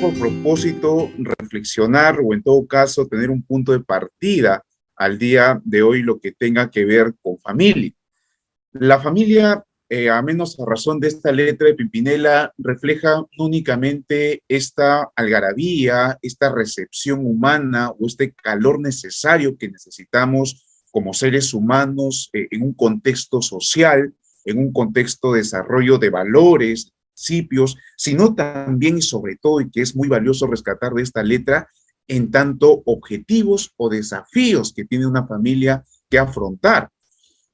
por propósito reflexionar o en todo caso tener un punto de partida al día de hoy lo que tenga que ver con familia. La familia, a menos a razón de esta letra de Pimpinela, refleja no únicamente esta algarabía, esta recepción humana o este calor necesario que necesitamos como seres humanos en un contexto social, en un contexto de desarrollo de valores, principios, sino también y sobre todo, y que es muy valioso rescatar de esta letra, en tanto objetivos o desafíos que tiene una familia que afrontar.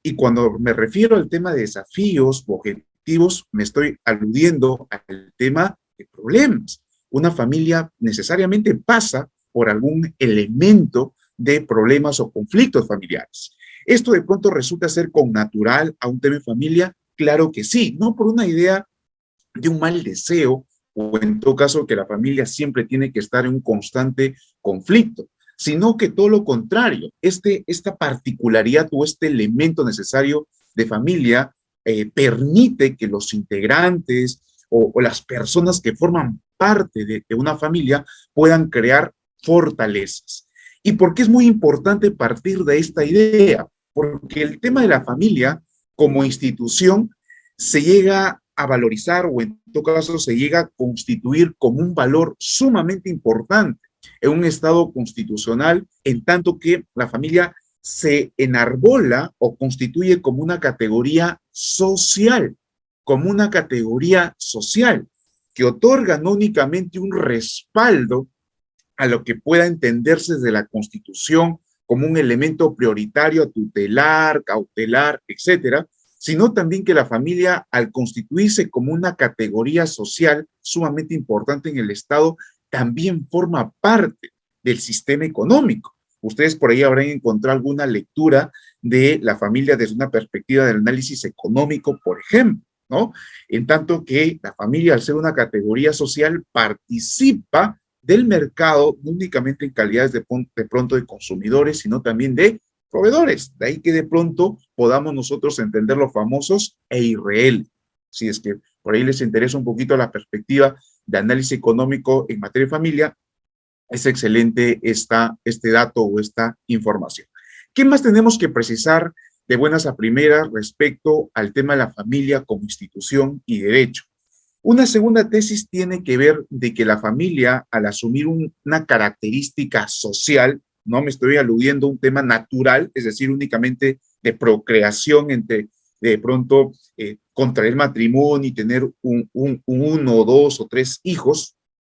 Y cuando me refiero al tema de desafíos o objetivos, me estoy aludiendo al tema de problemas. Una familia necesariamente pasa por algún elemento de problemas o conflictos familiares. ¿Esto de pronto resulta ser connatural a un tema de familia? Claro que sí, no por una idea de un mal deseo o en todo caso que la familia siempre tiene que estar en un constante conflicto, sino que todo lo contrario, esta particularidad o este elemento necesario de familia permite que los integrantes o las personas que forman parte de una familia puedan crear fortalezas. ¿Y por qué es muy importante partir de esta idea? Porque el tema de la familia como institución se llega a valorizar o en todo caso se llega a constituir como un valor sumamente importante en un Estado constitucional, en tanto que la familia se enarbola o constituye como una categoría social que otorga no únicamente un respaldo a lo que pueda entenderse desde la Constitución como un elemento prioritario a tutelar, cautelar, etcétera, sino también que la familia, al constituirse como una categoría social sumamente importante en el Estado, también forma parte del sistema económico. Ustedes por ahí habrán encontrado alguna lectura de la familia desde una perspectiva del análisis económico, por ejemplo, ¿no? En tanto que la familia, al ser una categoría social, participa del mercado, no únicamente en calidades de pronto de consumidores, sino también de proveedores. De ahí que de pronto podamos nosotros entender los famosos EIRL. Si es que por ahí les interesa un poquito la perspectiva de análisis económico en materia de familia, es excelente este dato o esta información. ¿Qué más tenemos que precisar de buenas a primeras respecto al tema de la familia como institución y derecho? Una segunda tesis tiene que ver de que la familia, al asumir una característica social, no me estoy aludiendo a un tema natural, es decir, únicamente de procreación entre, de pronto, contraer matrimonio y tener uno, dos o tres hijos,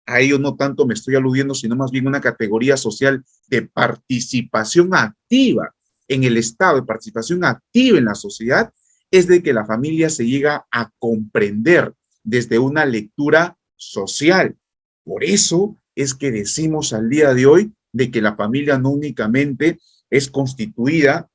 a ello no tanto me estoy aludiendo, sino más bien una categoría social de participación activa en el Estado, de participación activa en la sociedad, es de que la familia se llega a comprender desde una lectura social. Por eso es que decimos al día de hoy de que la familia no únicamente es constituida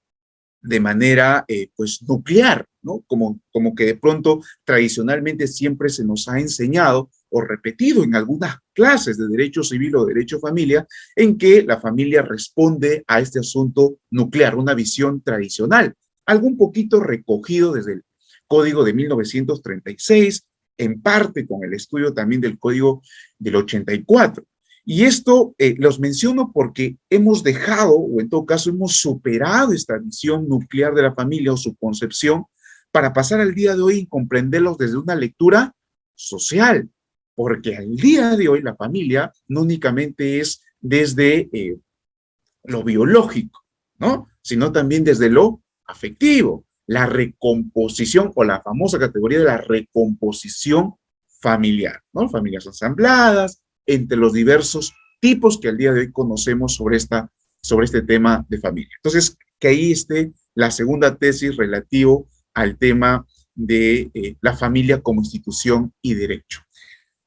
de manera pues nuclear, ¿no? Como que de pronto tradicionalmente siempre se nos ha enseñado o repetido en algunas clases de derecho civil o derecho familia, en que la familia responde a este asunto nuclear, una visión tradicional, algo un poquito recogido desde el Código de 1936, en parte con el estudio también del Código del 84. Y esto los menciono porque hemos dejado, o en todo caso hemos superado esta visión nuclear de la familia o su concepción para pasar al día de hoy y comprenderlos desde una lectura social. Porque al día de hoy la familia no únicamente es desde lo biológico, ¿no? Sino también desde lo afectivo, la recomposición o la famosa categoría de la recomposición familiar, ¿no? Familias ensambladas, entre los diversos tipos que al día de hoy conocemos sobre este tema de familia. Entonces, que ahí esté la segunda tesis relativo al tema de la familia como institución y derecho.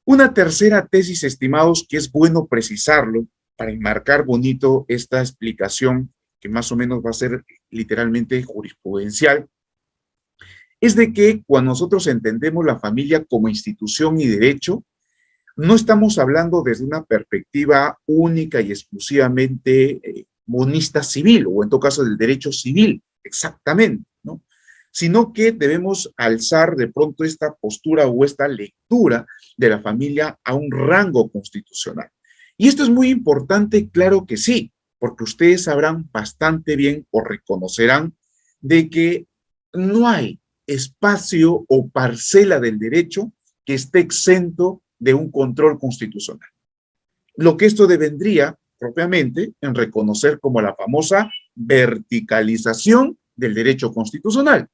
Una tercera tesis, estimados, que es bueno precisarlo para enmarcar bonito esta explicación, que más o menos va a ser literalmente jurisprudencial, es de que cuando nosotros entendemos la familia como institución y derecho, no estamos hablando desde una perspectiva única y exclusivamente monista civil, o en todo caso del derecho civil, exactamente, ¿no? sino que debemos alzar de pronto esta postura o esta lectura de la familia a un rango constitucional. Y esto es muy importante, claro que sí, porque ustedes sabrán bastante bien o reconocerán de que no hay espacio o parcela del derecho que esté exento de un control constitucional. Lo que esto devendría propiamente en reconocer como la famosa verticalización del derecho constitucional.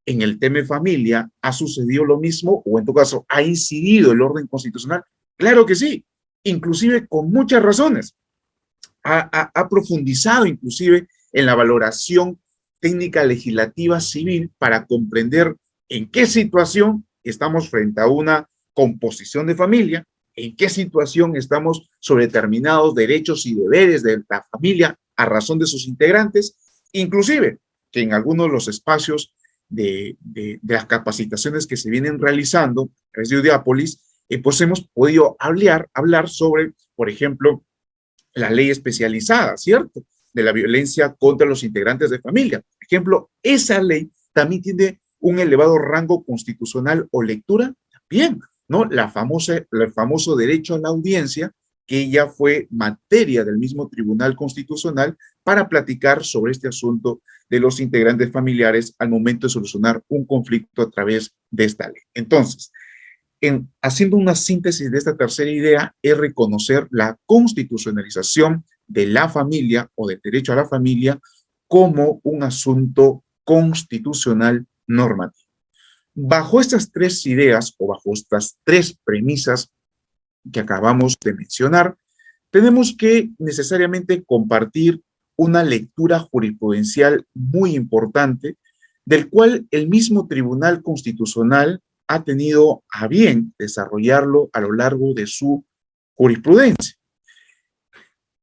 En el tema de familia ha sucedido lo mismo, o en todo caso ha incidido el orden constitucional. Claro que sí, inclusive con muchas razones. Ha profundizado inclusive en la valoración técnica legislativa civil para comprender en qué situación estamos frente a una composición de familia, en qué situación estamos sobre determinados derechos y deberes de la familia a razón de sus integrantes, inclusive que en algunos de los espacios de las capacitaciones que se vienen realizando a través de Udiápolis, pues hemos podido hablar sobre, por ejemplo, la ley especializada, ¿cierto? De la violencia contra los integrantes de familia. Por ejemplo, esa ley también tiene un elevado rango constitucional o lectura, también, ¿no? El famoso derecho a la audiencia, que ya fue materia del mismo Tribunal Constitucional para platicar sobre este asunto de los integrantes familiares al momento de solucionar un conflicto a través de esta ley. Entonces, haciendo una síntesis de esta tercera idea, es reconocer la constitucionalización de la familia o del derecho a la familia como un asunto constitucional normativo. Bajo estas tres ideas o bajo estas tres premisas que acabamos de mencionar, tenemos que necesariamente compartir una lectura jurisprudencial muy importante, del cual el mismo Tribunal Constitucional ha tenido a bien desarrollarlo a lo largo de su jurisprudencia.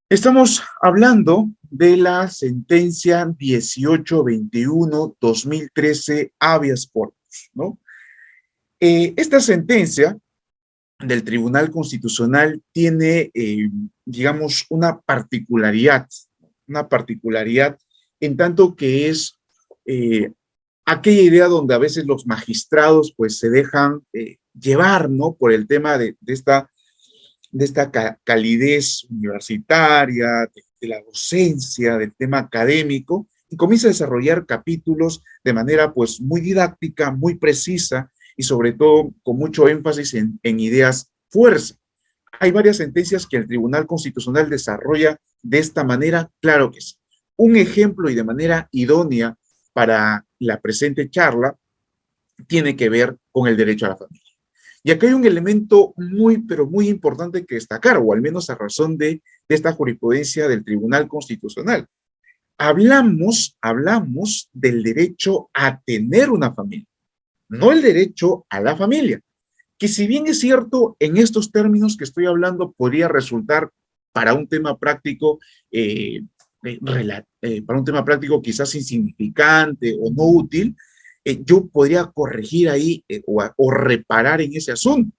Estamos hablando de la sentencia 1821-2013 habeas corpus, ¿no? Esta sentencia del Tribunal Constitucional tiene, digamos, una particularidad en tanto que es aquella idea donde a veces los magistrados pues se dejan llevar, ¿no? Por el tema de esta calidez universitaria, de la docencia, del tema académico, y comienza a desarrollar capítulos de manera pues muy didáctica, muy precisa, y sobre todo con mucho énfasis en ideas fuerza. Hay varias sentencias que el Tribunal Constitucional desarrolla de esta manera, claro que sí. Un ejemplo y de manera idónea para la presente charla tiene que ver con el derecho a la familia. Y acá hay un elemento muy, pero muy importante que destacar, o al menos a razón de esta jurisprudencia del Tribunal Constitucional. Hablamos del derecho a tener una familia, no el derecho a la familia, que si bien es cierto, en estos términos que estoy hablando podría resultar para un tema práctico, para un tema práctico quizás insignificante o no útil, yo podría corregir ahí o reparar en ese asunto,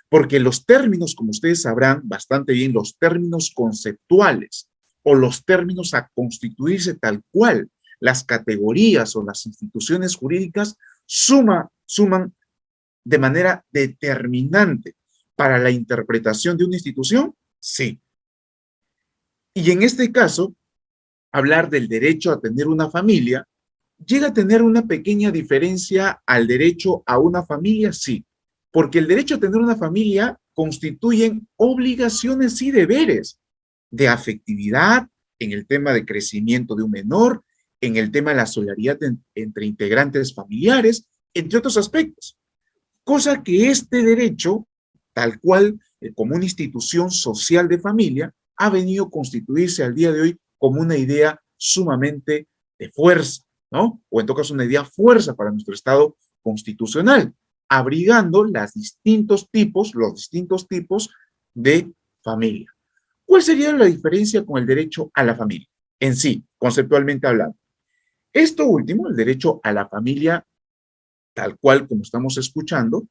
porque los términos, como ustedes sabrán bastante bien, los términos conceptuales o los términos a constituirse tal cual, las categorías o las instituciones jurídicas suman de manera determinante para la interpretación de una institución, sí. Y en este caso, hablar del derecho a tener una familia llega a tener una pequeña diferencia al derecho a una familia, sí, porque el derecho a tener una familia constituyen obligaciones y deberes de afectividad en el tema de crecimiento de un menor, en el tema de la solidaridad entre integrantes familiares, entre otros aspectos. Cosa que este derecho, tal cual como una institución social de familia, ha venido a constituirse al día de hoy como una idea sumamente de fuerza, ¿no? O en todo caso una idea fuerza para nuestro Estado constitucional, abrigando los distintos tipos de familia. ¿Cuál sería la diferencia con el derecho a la familia? En sí, conceptualmente hablando. Esto último, el derecho a la familia, tal cual como estamos escuchando,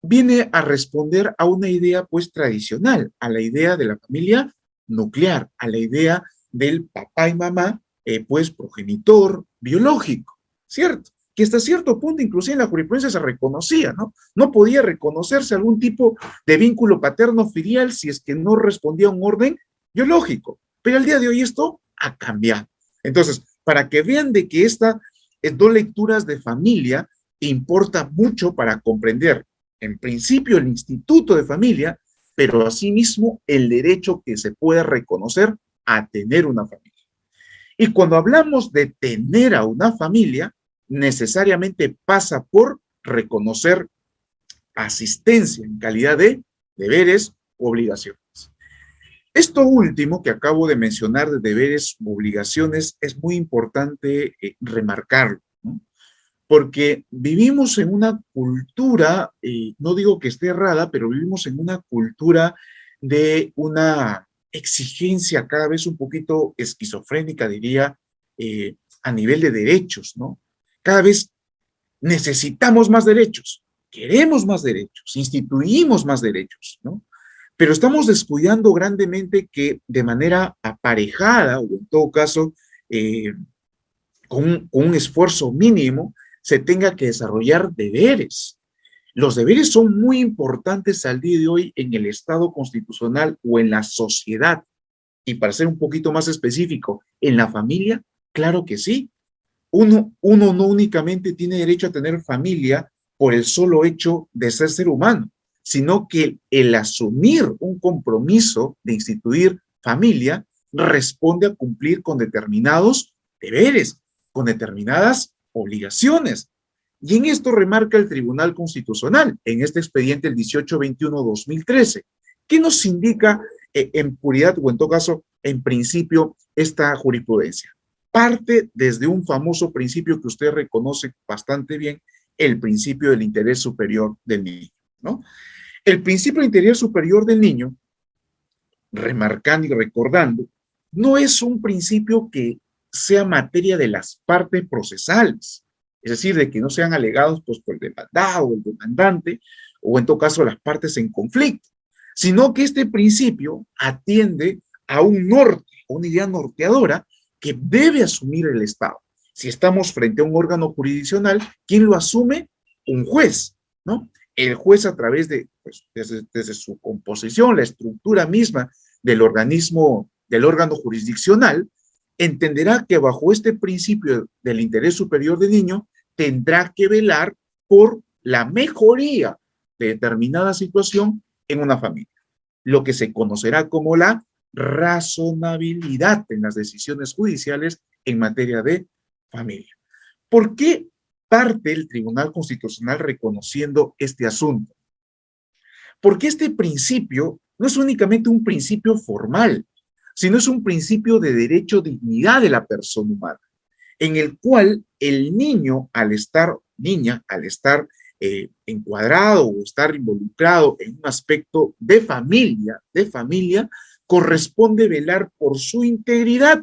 viene a responder a una idea pues tradicional, a la idea de la familia nuclear, a la idea del papá y mamá, pues progenitor biológico, ¿cierto? Que hasta cierto punto, inclusive en la jurisprudencia se reconocía, ¿no? No podía reconocerse algún tipo de vínculo paterno-filial si es que no respondía a un orden biológico. Pero al día de hoy esto ha cambiado. Entonces, para que vean de que estas dos lecturas de familia importa mucho para comprender, en principio, el instituto de familia, pero asimismo el derecho que se puede reconocer a tener una familia. Y cuando hablamos de tener a una familia, necesariamente pasa por reconocer asistencia en calidad de deberes u obligaciones. Esto último que acabo de mencionar de deberes u obligaciones es muy importante remarcarlo, ¿no? Porque vivimos en una cultura, no digo que esté errada, pero vivimos en una cultura de una exigencia cada vez un poquito esquizofrénica, diría, a nivel de derechos, ¿no? Cada vez necesitamos más derechos, queremos más derechos, instituimos más derechos, ¿no? Pero estamos descuidando grandemente que de manera aparejada, o en todo caso, con un esfuerzo mínimo, se tenga que desarrollar deberes. Los deberes son muy importantes al día de hoy en el Estado constitucional o en la sociedad. Y para ser un poquito más específico, en la familia, claro que sí. Uno no únicamente tiene derecho a tener familia por el solo hecho de ser humano, sino que el asumir un compromiso de instituir familia responde a cumplir con determinados deberes, con determinadas obligaciones. Y en esto remarca el Tribunal Constitucional, en este expediente el 1821-2013, que nos indica en puridad o en todo caso, en principio, esta jurisprudencia. Parte desde un famoso principio que usted reconoce bastante bien, el principio del interés superior del niño, ¿no? El principio del interés superior del niño, remarcando y recordando, no es un principio que sea materia de las partes procesales, es decir, de que no sean alegados pues, por el demandado o el demandante, o en todo caso las partes en conflicto, sino que este principio atiende a un norte, a una idea norteadora que debe asumir el Estado. Si estamos frente a un órgano jurisdiccional, ¿quién lo asume? Un juez, ¿no? El juez a través de, pues, desde su composición, la estructura misma del organismo, del órgano jurisdiccional, entenderá que bajo este principio del interés superior del niño, tendrá que velar por la mejoría de determinada situación en una familia, lo que se conocerá como la razonabilidad en las decisiones judiciales en materia de familia. ¿Por qué parte el Tribunal Constitucional reconociendo este asunto? Porque este principio no es únicamente un principio formal, sino es un principio de derecho a dignidad de la persona humana, en el cual el niño, niña, al estar encuadrado o estar involucrado en un aspecto de familia, corresponde velar por su integridad,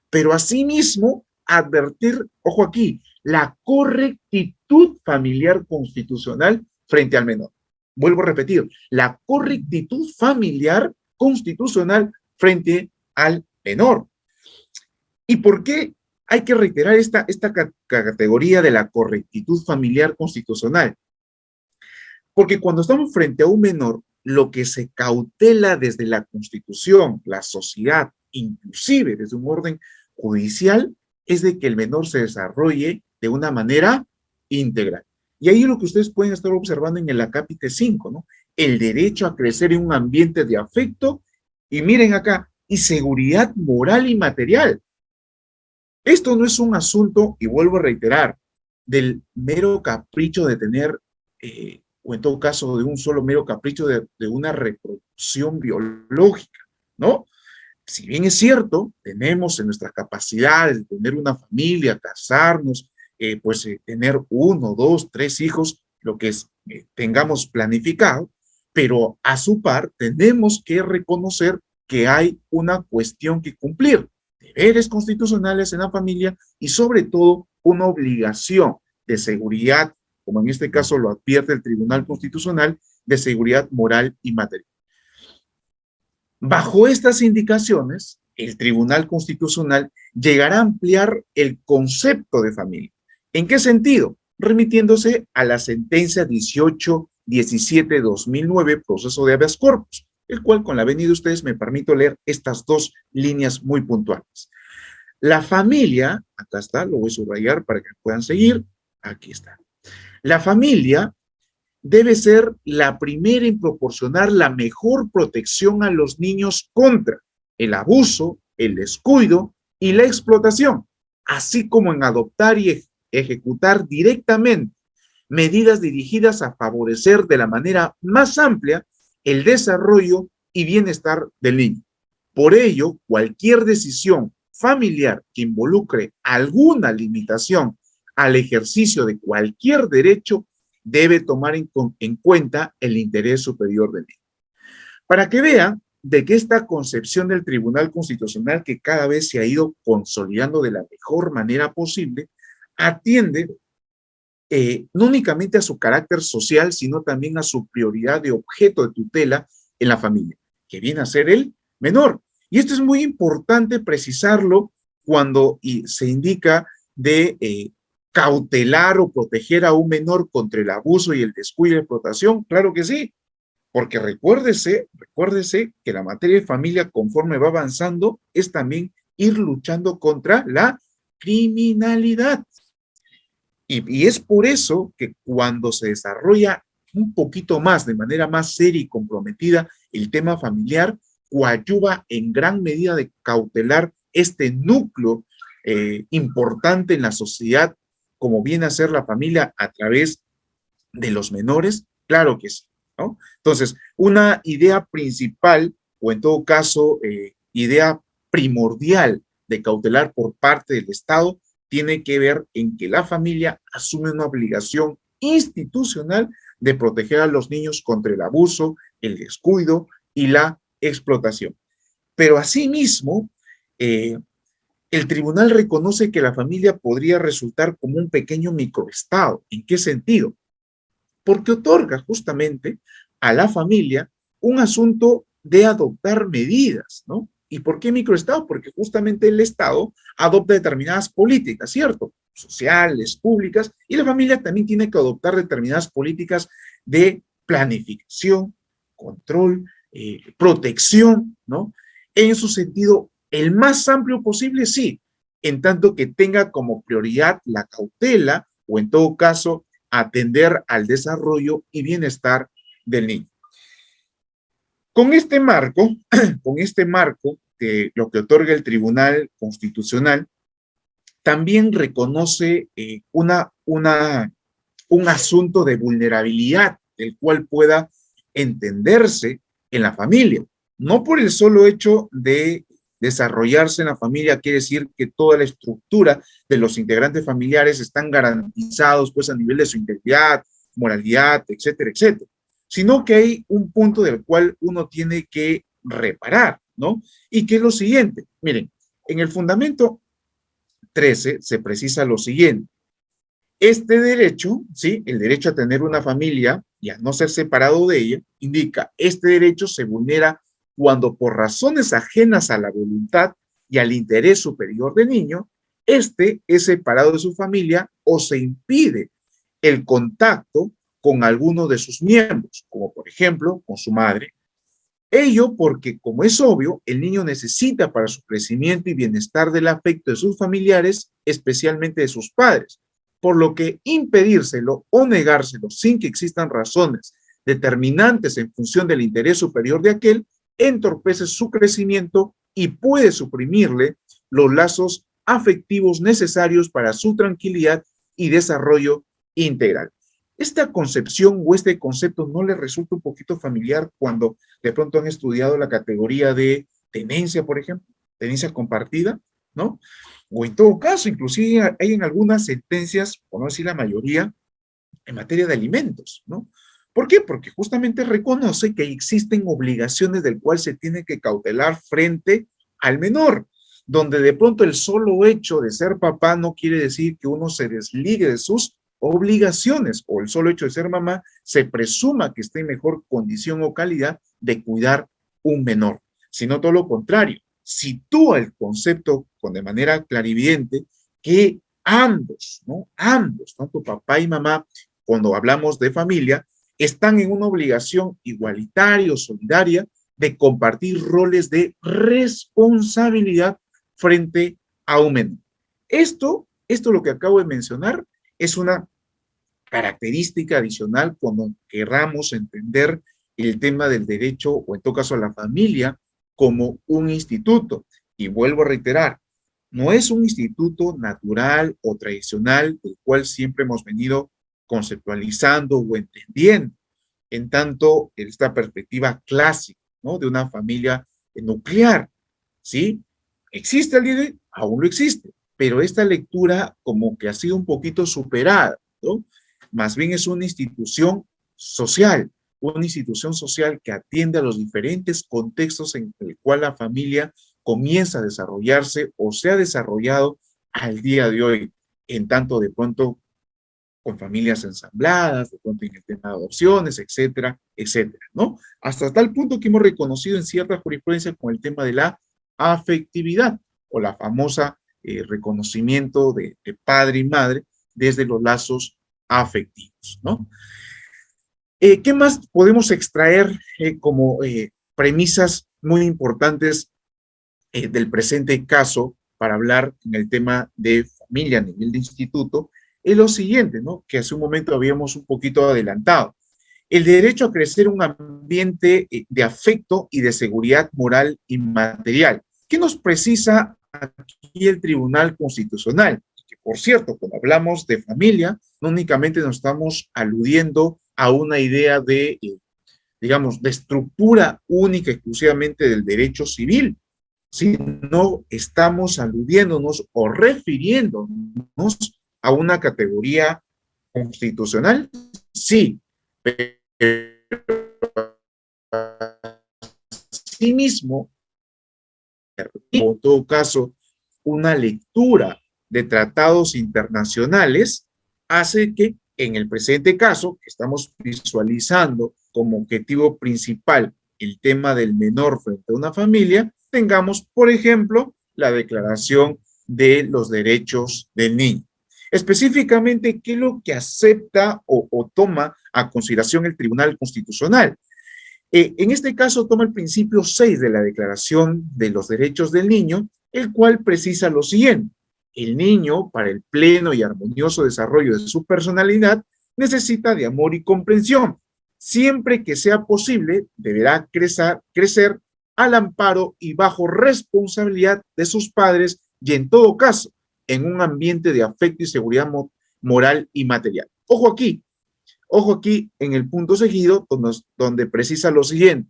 pero asimismo advertir, ojo aquí, la correctitud familiar constitucional frente al menor. Vuelvo a repetir, la correctitud familiar constitucional frente al menor. ¿Y por qué hay que reiterar esta categoría de la correctitud familiar constitucional? Porque cuando estamos frente a un menor, lo que se cautela desde la Constitución, la sociedad, inclusive desde un orden judicial, es de que el menor se desarrolle de una manera íntegra. Y ahí lo que ustedes pueden estar observando en el acápite 5, ¿no? El derecho a crecer en un ambiente de afecto, y miren acá, y seguridad moral y material. Esto no es un asunto, y vuelvo a reiterar, del mero capricho de tener, o en todo caso de un solo mero capricho de una reproducción biológica, ¿no? Si bien es cierto, tenemos en nuestras capacidades de tener una familia, casarnos, tener uno, dos, tres hijos, lo que tengamos planificado, pero a su par tenemos que reconocer que hay una cuestión que cumplir, deberes constitucionales en la familia y sobre todo una obligación de seguridad, como en este caso lo advierte el Tribunal Constitucional, de seguridad moral y material. Bajo estas indicaciones, el Tribunal Constitucional llegará a ampliar el concepto de familia, ¿En qué sentido? Remitiéndose a la sentencia 1817-2009, proceso de habeas corpus, el cual con la venida de ustedes me permito leer estas dos líneas muy puntuales. La familia, acá está, lo voy a subrayar para que puedan seguir, aquí está. La familia debe ser la primera en proporcionar la mejor protección a los niños contra el abuso, el descuido y la explotación, así como en adoptar y ejecutar directamente medidas dirigidas a favorecer de la manera más amplia el desarrollo y bienestar del niño. Por ello, cualquier decisión familiar que involucre alguna limitación al ejercicio de cualquier derecho debe tomar en cuenta el interés superior del niño. Para que vean de que esta concepción del Tribunal Constitucional, que cada vez se ha ido consolidando de la mejor manera posible, atiende no únicamente a su carácter social, sino también a su prioridad de objeto de tutela en la familia, que viene a ser el menor. Y esto es muy importante precisarlo cuando se indica de cautelar o proteger a un menor contra el abuso y el descuido y la explotación. Claro que sí, porque recuérdese que la materia de familia, conforme va avanzando, es también ir luchando contra la criminalidad. Y es por eso que cuando se desarrolla un poquito más, de manera más seria y comprometida, el tema familiar, coadyuva en gran medida de cautelar este núcleo importante en la sociedad, como viene a ser la familia a través de los menores, claro que sí, ¿no? Entonces, una idea principal, o en todo caso, idea primordial de cautelar por parte del Estado, tiene que ver en que la familia asume una obligación institucional de proteger a los niños contra el abuso, el descuido y la explotación. Pero asimismo, el tribunal reconoce que la familia podría resultar como un pequeño microestado. ¿En qué sentido? Porque otorga justamente a la familia un asunto de adoptar medidas, ¿no? ¿Y por qué microestado? Porque justamente el Estado adopta determinadas políticas, ¿cierto? Sociales, públicas, y la familia también tiene que adoptar determinadas políticas de planificación, control, protección, ¿no? En su sentido, el más amplio posible, sí, en tanto que tenga como prioridad la cautela o en todo caso atender al desarrollo y bienestar del niño. Con este marco, de lo que otorga el Tribunal Constitucional, también reconoce un asunto de vulnerabilidad, el cual pueda entenderse en la familia. No por el solo hecho de desarrollarse en la familia quiere decir que toda la estructura de los integrantes familiares están garantizados pues a nivel de su integridad, moralidad, etcétera, etcétera, sino que hay un punto del cual uno tiene que reparar, ¿no? Y que es lo siguiente, miren, en el fundamento 13 se precisa lo siguiente: este derecho, ¿sí? El derecho a tener una familia y a no ser separado de ella, indica, este derecho se vulnera cuando por razones ajenas a la voluntad y al interés superior del niño, este es separado de su familia o se impide el contacto con alguno de sus miembros, como por ejemplo con su madre. Ello porque, como es obvio, el niño necesita para su crecimiento y bienestar del afecto de sus familiares, especialmente de sus padres, por lo que impedírselo o negárselo sin que existan razones determinantes en función del interés superior de aquel, entorpece su crecimiento y puede suprimirle los lazos afectivos necesarios para su tranquilidad y desarrollo integral. Esta concepción o este concepto no les resulta un poquito familiar cuando de pronto han estudiado la categoría de tenencia, por ejemplo, tenencia compartida, ¿no? O en todo caso, inclusive hay en algunas sentencias, por no decir la mayoría, en materia de alimentos, ¿no? ¿Por qué? Porque justamente reconoce que existen obligaciones del cual se tiene que cautelar frente al menor, donde de pronto el solo hecho de ser papá no quiere decir que uno se desligue de sus obligaciones, o el solo hecho de ser mamá se presuma que esté en mejor condición o calidad de cuidar un menor, sino todo lo contrario. Sitúa el concepto con de manera clarividente que ambos, ¿no? Ambos, tanto papá y mamá, cuando hablamos de familia, están en una obligación igualitaria o solidaria de compartir roles de responsabilidad frente a un menor. Esto lo que acabo de mencionar es una característica adicional cuando querramos entender el tema del derecho o en todo caso la familia como un instituto. Y vuelvo a reiterar, no es un instituto natural o tradicional del cual siempre hemos venido conceptualizando o entendiendo, en tanto esta perspectiva clásica, ¿no? De una familia nuclear, ¿sí? ¿Existe el día de hoy? Aún lo existe, pero esta lectura como que ha sido un poquito superada, ¿no? Más bien es una institución social que atiende a los diferentes contextos en el cual la familia comienza a desarrollarse o se ha desarrollado al día de hoy, en tanto de pronto con familias ensambladas, de pronto en el tema de adopciones, etcétera, etcétera, ¿no? Hasta tal punto que hemos reconocido en cierta jurisprudencia con el tema de la afectividad o la famosa reconocimiento de padre y madre desde los lazos afectivos, ¿no? ¿Qué más podemos extraer como premisas muy importantes del presente caso para hablar en el tema de familia a nivel de instituto? Es lo siguiente, ¿no? Que hace un momento habíamos un poquito adelantado. El derecho a crecer un ambiente de afecto y de seguridad moral y material. ¿Qué nos precisa aquí el Tribunal Constitucional? Que, por cierto, cuando hablamos de familia, no únicamente nos estamos aludiendo a una idea de, digamos, de estructura única exclusivamente del derecho civil, sino estamos aludiéndonos o refiriéndonos a una categoría constitucional, sí, pero sí mismo, en todo caso, una lectura de tratados internacionales hace que en el presente caso, que estamos visualizando como objetivo principal el tema del menor frente a una familia, tengamos, por ejemplo, la Declaración de los Derechos del Niño. Específicamente, ¿qué es lo que acepta o toma a consideración el Tribunal Constitucional? En este caso toma el principio 6 de la Declaración de los Derechos del Niño, el cual precisa lo siguiente: el niño, para el pleno y armonioso desarrollo de su personalidad, necesita de amor y comprensión. Siempre que sea posible, deberá crecer al amparo y bajo responsabilidad de sus padres y, en todo caso, en un ambiente de afecto y seguridad moral y material. Ojo aquí en el punto seguido, donde precisa lo siguiente: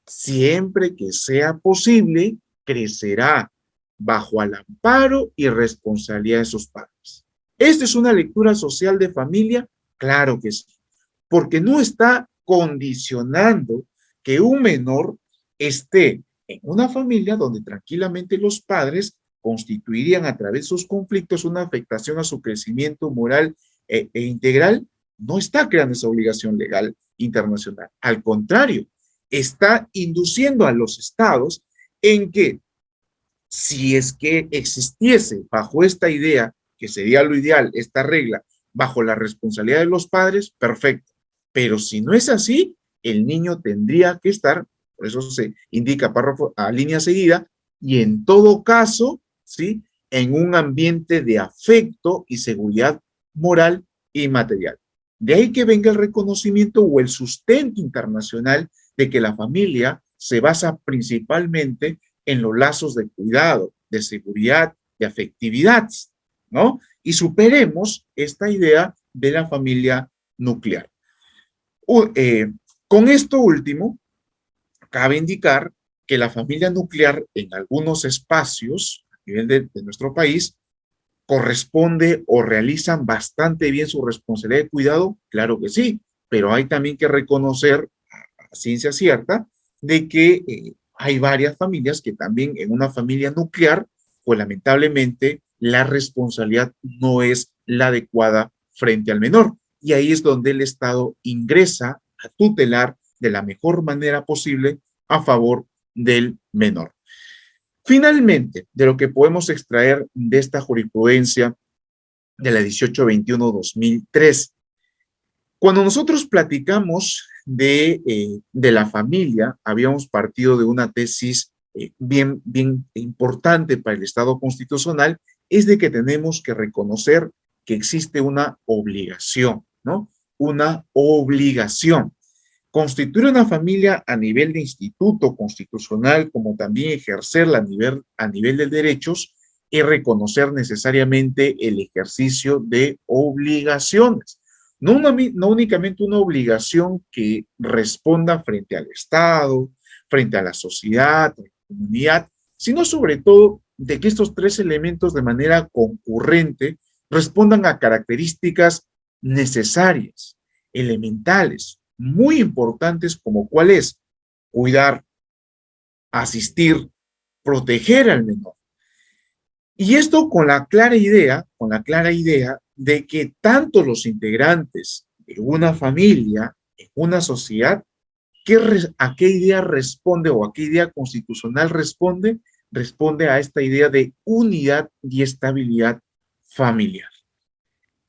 siempre que sea posible, crecerá bajo el amparo y responsabilidad de sus padres. ¿Esta es una lectura social de familia? Claro que sí, porque no está condicionando que un menor esté en una familia donde tranquilamente los padres constituirían a través de sus conflictos una afectación a su crecimiento moral e integral. No está creando esa obligación legal internacional. Al contrario, está induciendo a los estados en que, si es que existiese bajo esta idea, que sería lo ideal, esta regla, bajo la responsabilidad de los padres, perfecto. Pero si no es así, el niño tendría que estar, por eso se indica párrafo a línea seguida, y en todo caso, ¿sí?, en un ambiente de afecto y seguridad moral y material. De ahí que venga el reconocimiento o el sustento internacional de que la familia se basa principalmente en los lazos de cuidado, de seguridad, de afectividad, ¿no? Y superemos esta idea de la familia nuclear. Con esto último, cabe indicar que la familia nuclear en algunos espacios a nivel de nuestro país corresponde o realizan bastante bien su responsabilidad de cuidado, claro que sí, pero hay también que reconocer a ciencia cierta de que hay varias familias que también en una familia nuclear, pues lamentablemente la responsabilidad no es la adecuada frente al menor. Y ahí es donde el Estado ingresa a tutelar de la mejor manera posible a favor del menor. Finalmente, de lo que podemos extraer de esta jurisprudencia de la 1821-2003. Cuando nosotros platicamos de la familia, habíamos partido de una tesis bien importante para el Estado constitucional, es de que tenemos que reconocer que existe una obligación, ¿no? Una obligación. Constituir una familia a nivel de instituto constitucional, como también ejercerla a nivel de derechos, es reconocer necesariamente el ejercicio de obligaciones. No únicamente una obligación que responda frente al Estado, frente a la sociedad, a la comunidad, sino sobre todo de que estos tres elementos de manera concurrente respondan a características necesarias, elementales, muy importantes, como cuál es cuidar, asistir, proteger al menor. Y esto con la clara idea de que tanto los integrantes de una familia, en una sociedad, ¿a qué idea responde o a qué idea constitucional responde? Responde a esta idea de unidad y estabilidad familiar.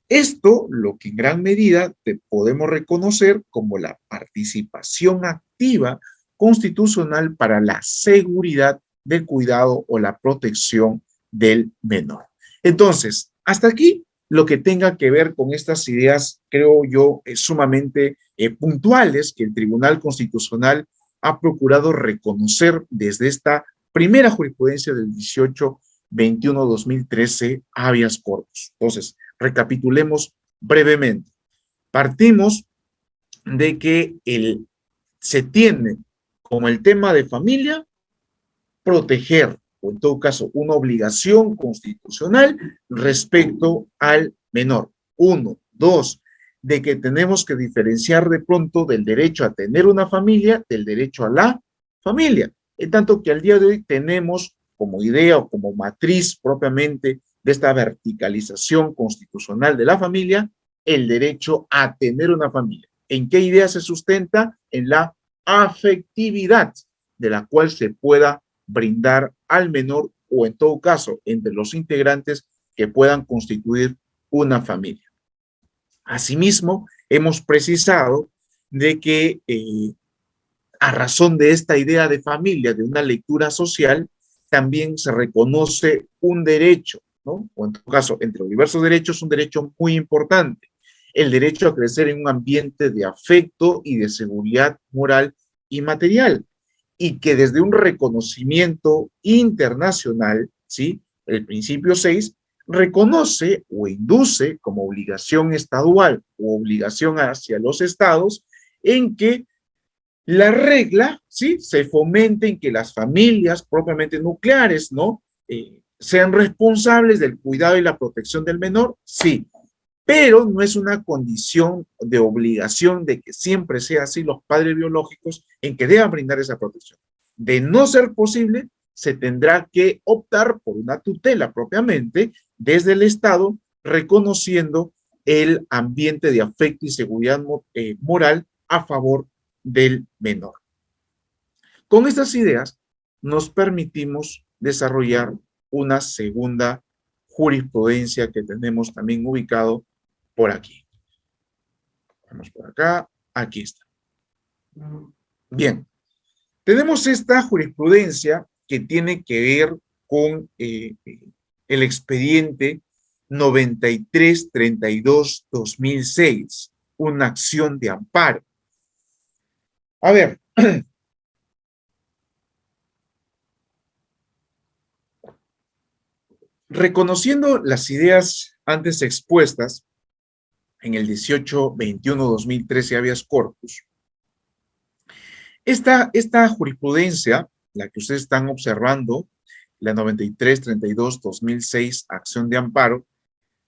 Esto, lo que en gran medida te podemos reconocer como la participación activa constitucional para la seguridad del cuidado o la protección del menor. Entonces, hasta aquí lo que tenga que ver con estas ideas, creo yo, sumamente puntuales que el Tribunal Constitucional ha procurado reconocer desde esta primera jurisprudencia del 18-21-2013 habeas corpus. Entonces, recapitulemos brevemente. Partimos de que se tiene como el tema de familia proteger, o en todo caso, una obligación constitucional respecto al menor. Uno. Dos, de que tenemos que diferenciar de pronto del derecho a tener una familia del derecho a la familia. En tanto que al día de hoy tenemos como idea o como matriz propiamente de esta verticalización constitucional de la familia, el derecho a tener una familia. ¿En qué idea se sustenta? En la afectividad de la cual se pueda brindar al menor o en todo caso entre los integrantes que puedan constituir una familia. Asimismo, hemos precisado de que a razón de esta idea de familia, de una lectura social, también se reconoce un derecho, ¿no? O en todo caso, entre los diversos derechos, un derecho muy importante, el derecho a crecer en un ambiente de afecto y de seguridad moral y material, y que desde un reconocimiento internacional, ¿sí? El principio 6 reconoce o induce como obligación estadual o obligación hacia los estados en que la regla, ¿sí? Se fomente en que las familias propiamente nucleares, ¿no? Sean responsables del cuidado y la protección del menor, sí, pero no es una condición de obligación de que siempre sea así los padres biológicos en que deban brindar esa protección. De no ser posible, se tendrá que optar por una tutela propiamente desde el Estado, reconociendo el ambiente de afecto y seguridad moral a favor del menor. Con estas ideas nos permitimos desarrollar una segunda jurisprudencia que tenemos también ubicado por aquí. Vamos por acá, aquí está. Bien, tenemos esta jurisprudencia que tiene que ver con el expediente 9332-2006, una acción de amparo. A ver, reconociendo las ideas antes expuestas en el 18-21-2013 habeas corpus, esta jurisprudencia, la que ustedes están observando, la 9332-2006, acción de amparo,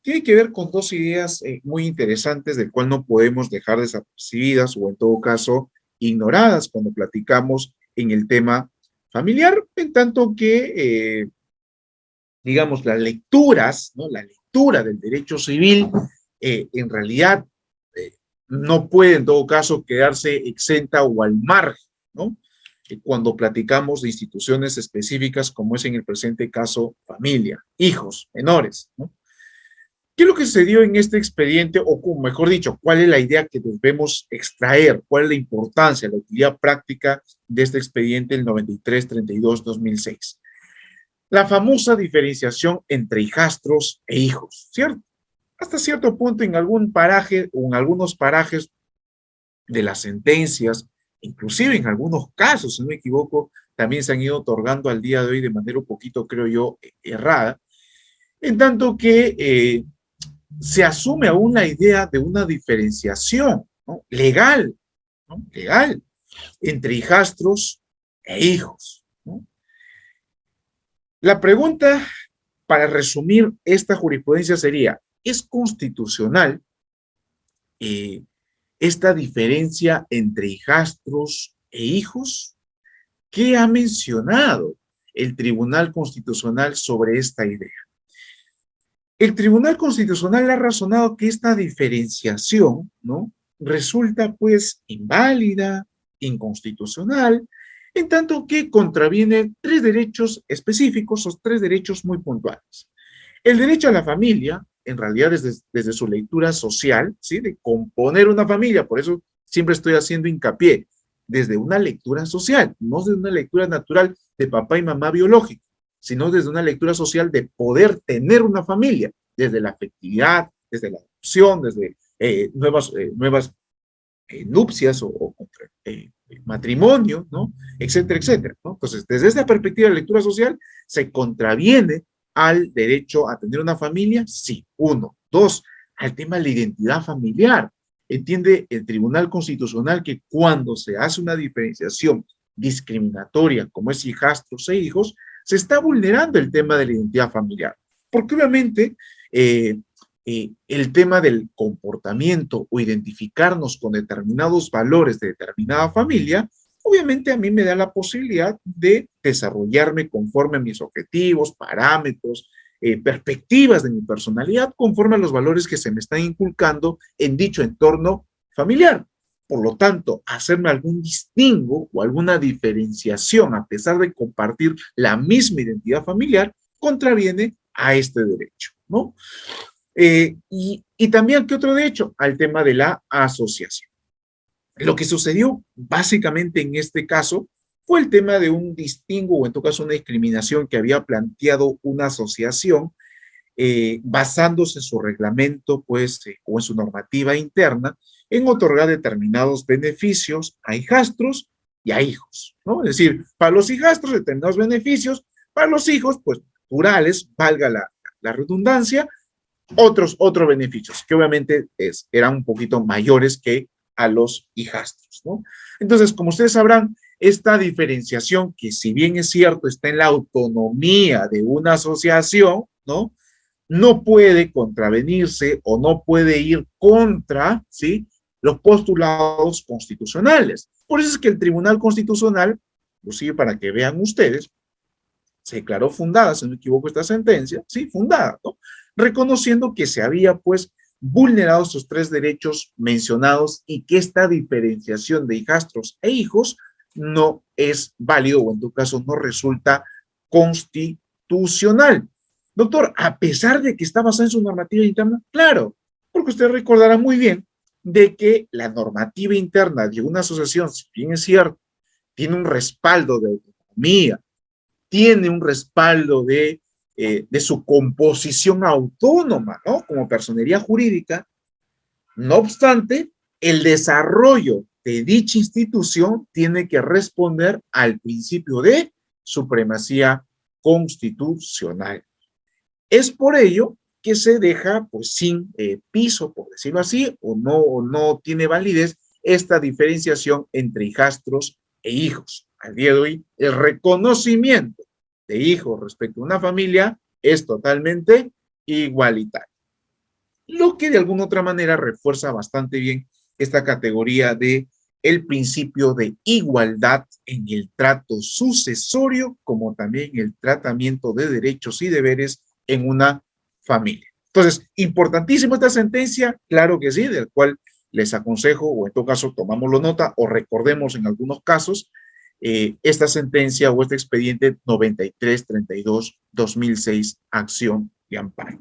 tiene que ver con dos ideas muy interesantes, del cual no podemos dejar desapercibidas o en todo caso ignoradas cuando platicamos en el tema familiar, en tanto que digamos, las lecturas, ¿no? La lectura del derecho civil, en realidad, no puede en todo caso quedarse exenta o al margen, ¿no? Cuando platicamos de instituciones específicas, como es en el presente caso familia, hijos, menores, ¿no? ¿Qué es lo que se dio en este expediente? O mejor dicho, ¿cuál es la idea que debemos extraer? ¿Cuál es la importancia, la utilidad práctica de este expediente, el 9332-2006? La famosa diferenciación entre hijastros e hijos, ¿cierto? Hasta cierto punto en algún paraje o en algunos parajes de las sentencias, inclusive en algunos casos, si no me equivoco, también se han ido otorgando al día de hoy de manera un poquito, creo yo, errada, en tanto que se asume aún la idea de una diferenciación, ¿no? Legal, ¿no? Legal, entre hijastros e hijos, ¿no? La pregunta, para resumir esta jurisprudencia, sería, ¿es constitucional eh, esta diferencia entre hijastros e hijos? ¿Qué ha mencionado el Tribunal Constitucional sobre esta idea? El Tribunal Constitucional ha razonado que esta diferenciación, ¿no?, resulta pues inválida, inconstitucional, en tanto que contraviene tres derechos específicos o tres derechos muy puntuales. El derecho a la familia, en realidad desde su lectura social, ¿sí?, de componer una familia, por eso siempre estoy haciendo hincapié, desde una lectura social, no desde una lectura natural de papá y mamá biológico, sino desde una lectura social de poder tener una familia, desde la afectividad, desde la adopción, desde nuevas nupcias o matrimonio, ¿no? Etcétera, etcétera, ¿no? Entonces, desde esta perspectiva de lectura social, se contraviene al derecho a tener una familia, sí, uno. Dos, al tema de la identidad familiar. Entiende el Tribunal Constitucional que cuando se hace una diferenciación discriminatoria, como es hijastros e hijos, se está vulnerando el tema de la identidad familiar. Porque obviamente el tema del comportamiento o identificarnos con determinados valores de determinada familia, obviamente a mí me da la posibilidad de desarrollarme conforme a mis objetivos, parámetros, perspectivas de mi personalidad, conforme a los valores que se me están inculcando en dicho entorno familiar. Por lo tanto, hacerme algún distingo o alguna diferenciación, a pesar de compartir la misma identidad familiar, contraviene a este derecho, ¿no? Y también, ¿qué otro derecho? Al tema de la asociación. Lo que sucedió básicamente en este caso fue el tema de un distingo, o en todo caso una discriminación que había planteado una asociación basándose en su reglamento, pues, o en su normativa interna, en otorgar determinados beneficios a hijastros y a hijos, ¿no? Es decir, para los hijastros determinados beneficios, para los hijos, pues, naturales, valga la redundancia, otros beneficios, que obviamente eran un poquito mayores que a los hijastros, ¿no? Entonces, como ustedes sabrán, esta diferenciación, que si bien es cierto, está en la autonomía de una asociación, ¿no?, no puede contravenirse o no puede ir contra, ¿sí?, los postulados constitucionales. Por eso es que el Tribunal Constitucional, inclusive para que vean ustedes, se declaró fundada, si no me equivoco, esta sentencia, sí, fundada, ¿no?, reconociendo que se había, pues, vulnerado estos tres derechos mencionados y que esta diferenciación de hijastros e hijos no es válido o en todo caso no resulta constitucional. Doctor, a pesar de que está basada en su normativa interna, claro, porque usted recordará muy bien de que la normativa interna de una asociación, si bien es cierto, tiene un respaldo de autonomía, tiene un respaldo de su composición autónoma, ¿no?, como personería jurídica. No obstante, el desarrollo de dicha institución tiene que responder al principio de supremacía constitucional. Es por ello que se deja, pues, sin piso, por decirlo así, o no tiene validez esta diferenciación entre hijastros e hijos. Al día de hoy, el reconocimiento de hijos respecto a una familia es totalmente igualitario. Lo que de alguna otra manera refuerza bastante bien esta categoría de el principio de igualdad en el trato sucesorio, como también el tratamiento de derechos y deberes en una familia. Entonces, importantísima esta sentencia, claro que sí, del cual les aconsejo, o en todo caso tomámoslo nota, o recordemos en algunos casos, esta sentencia o este expediente 9332-2006, acción de amparo.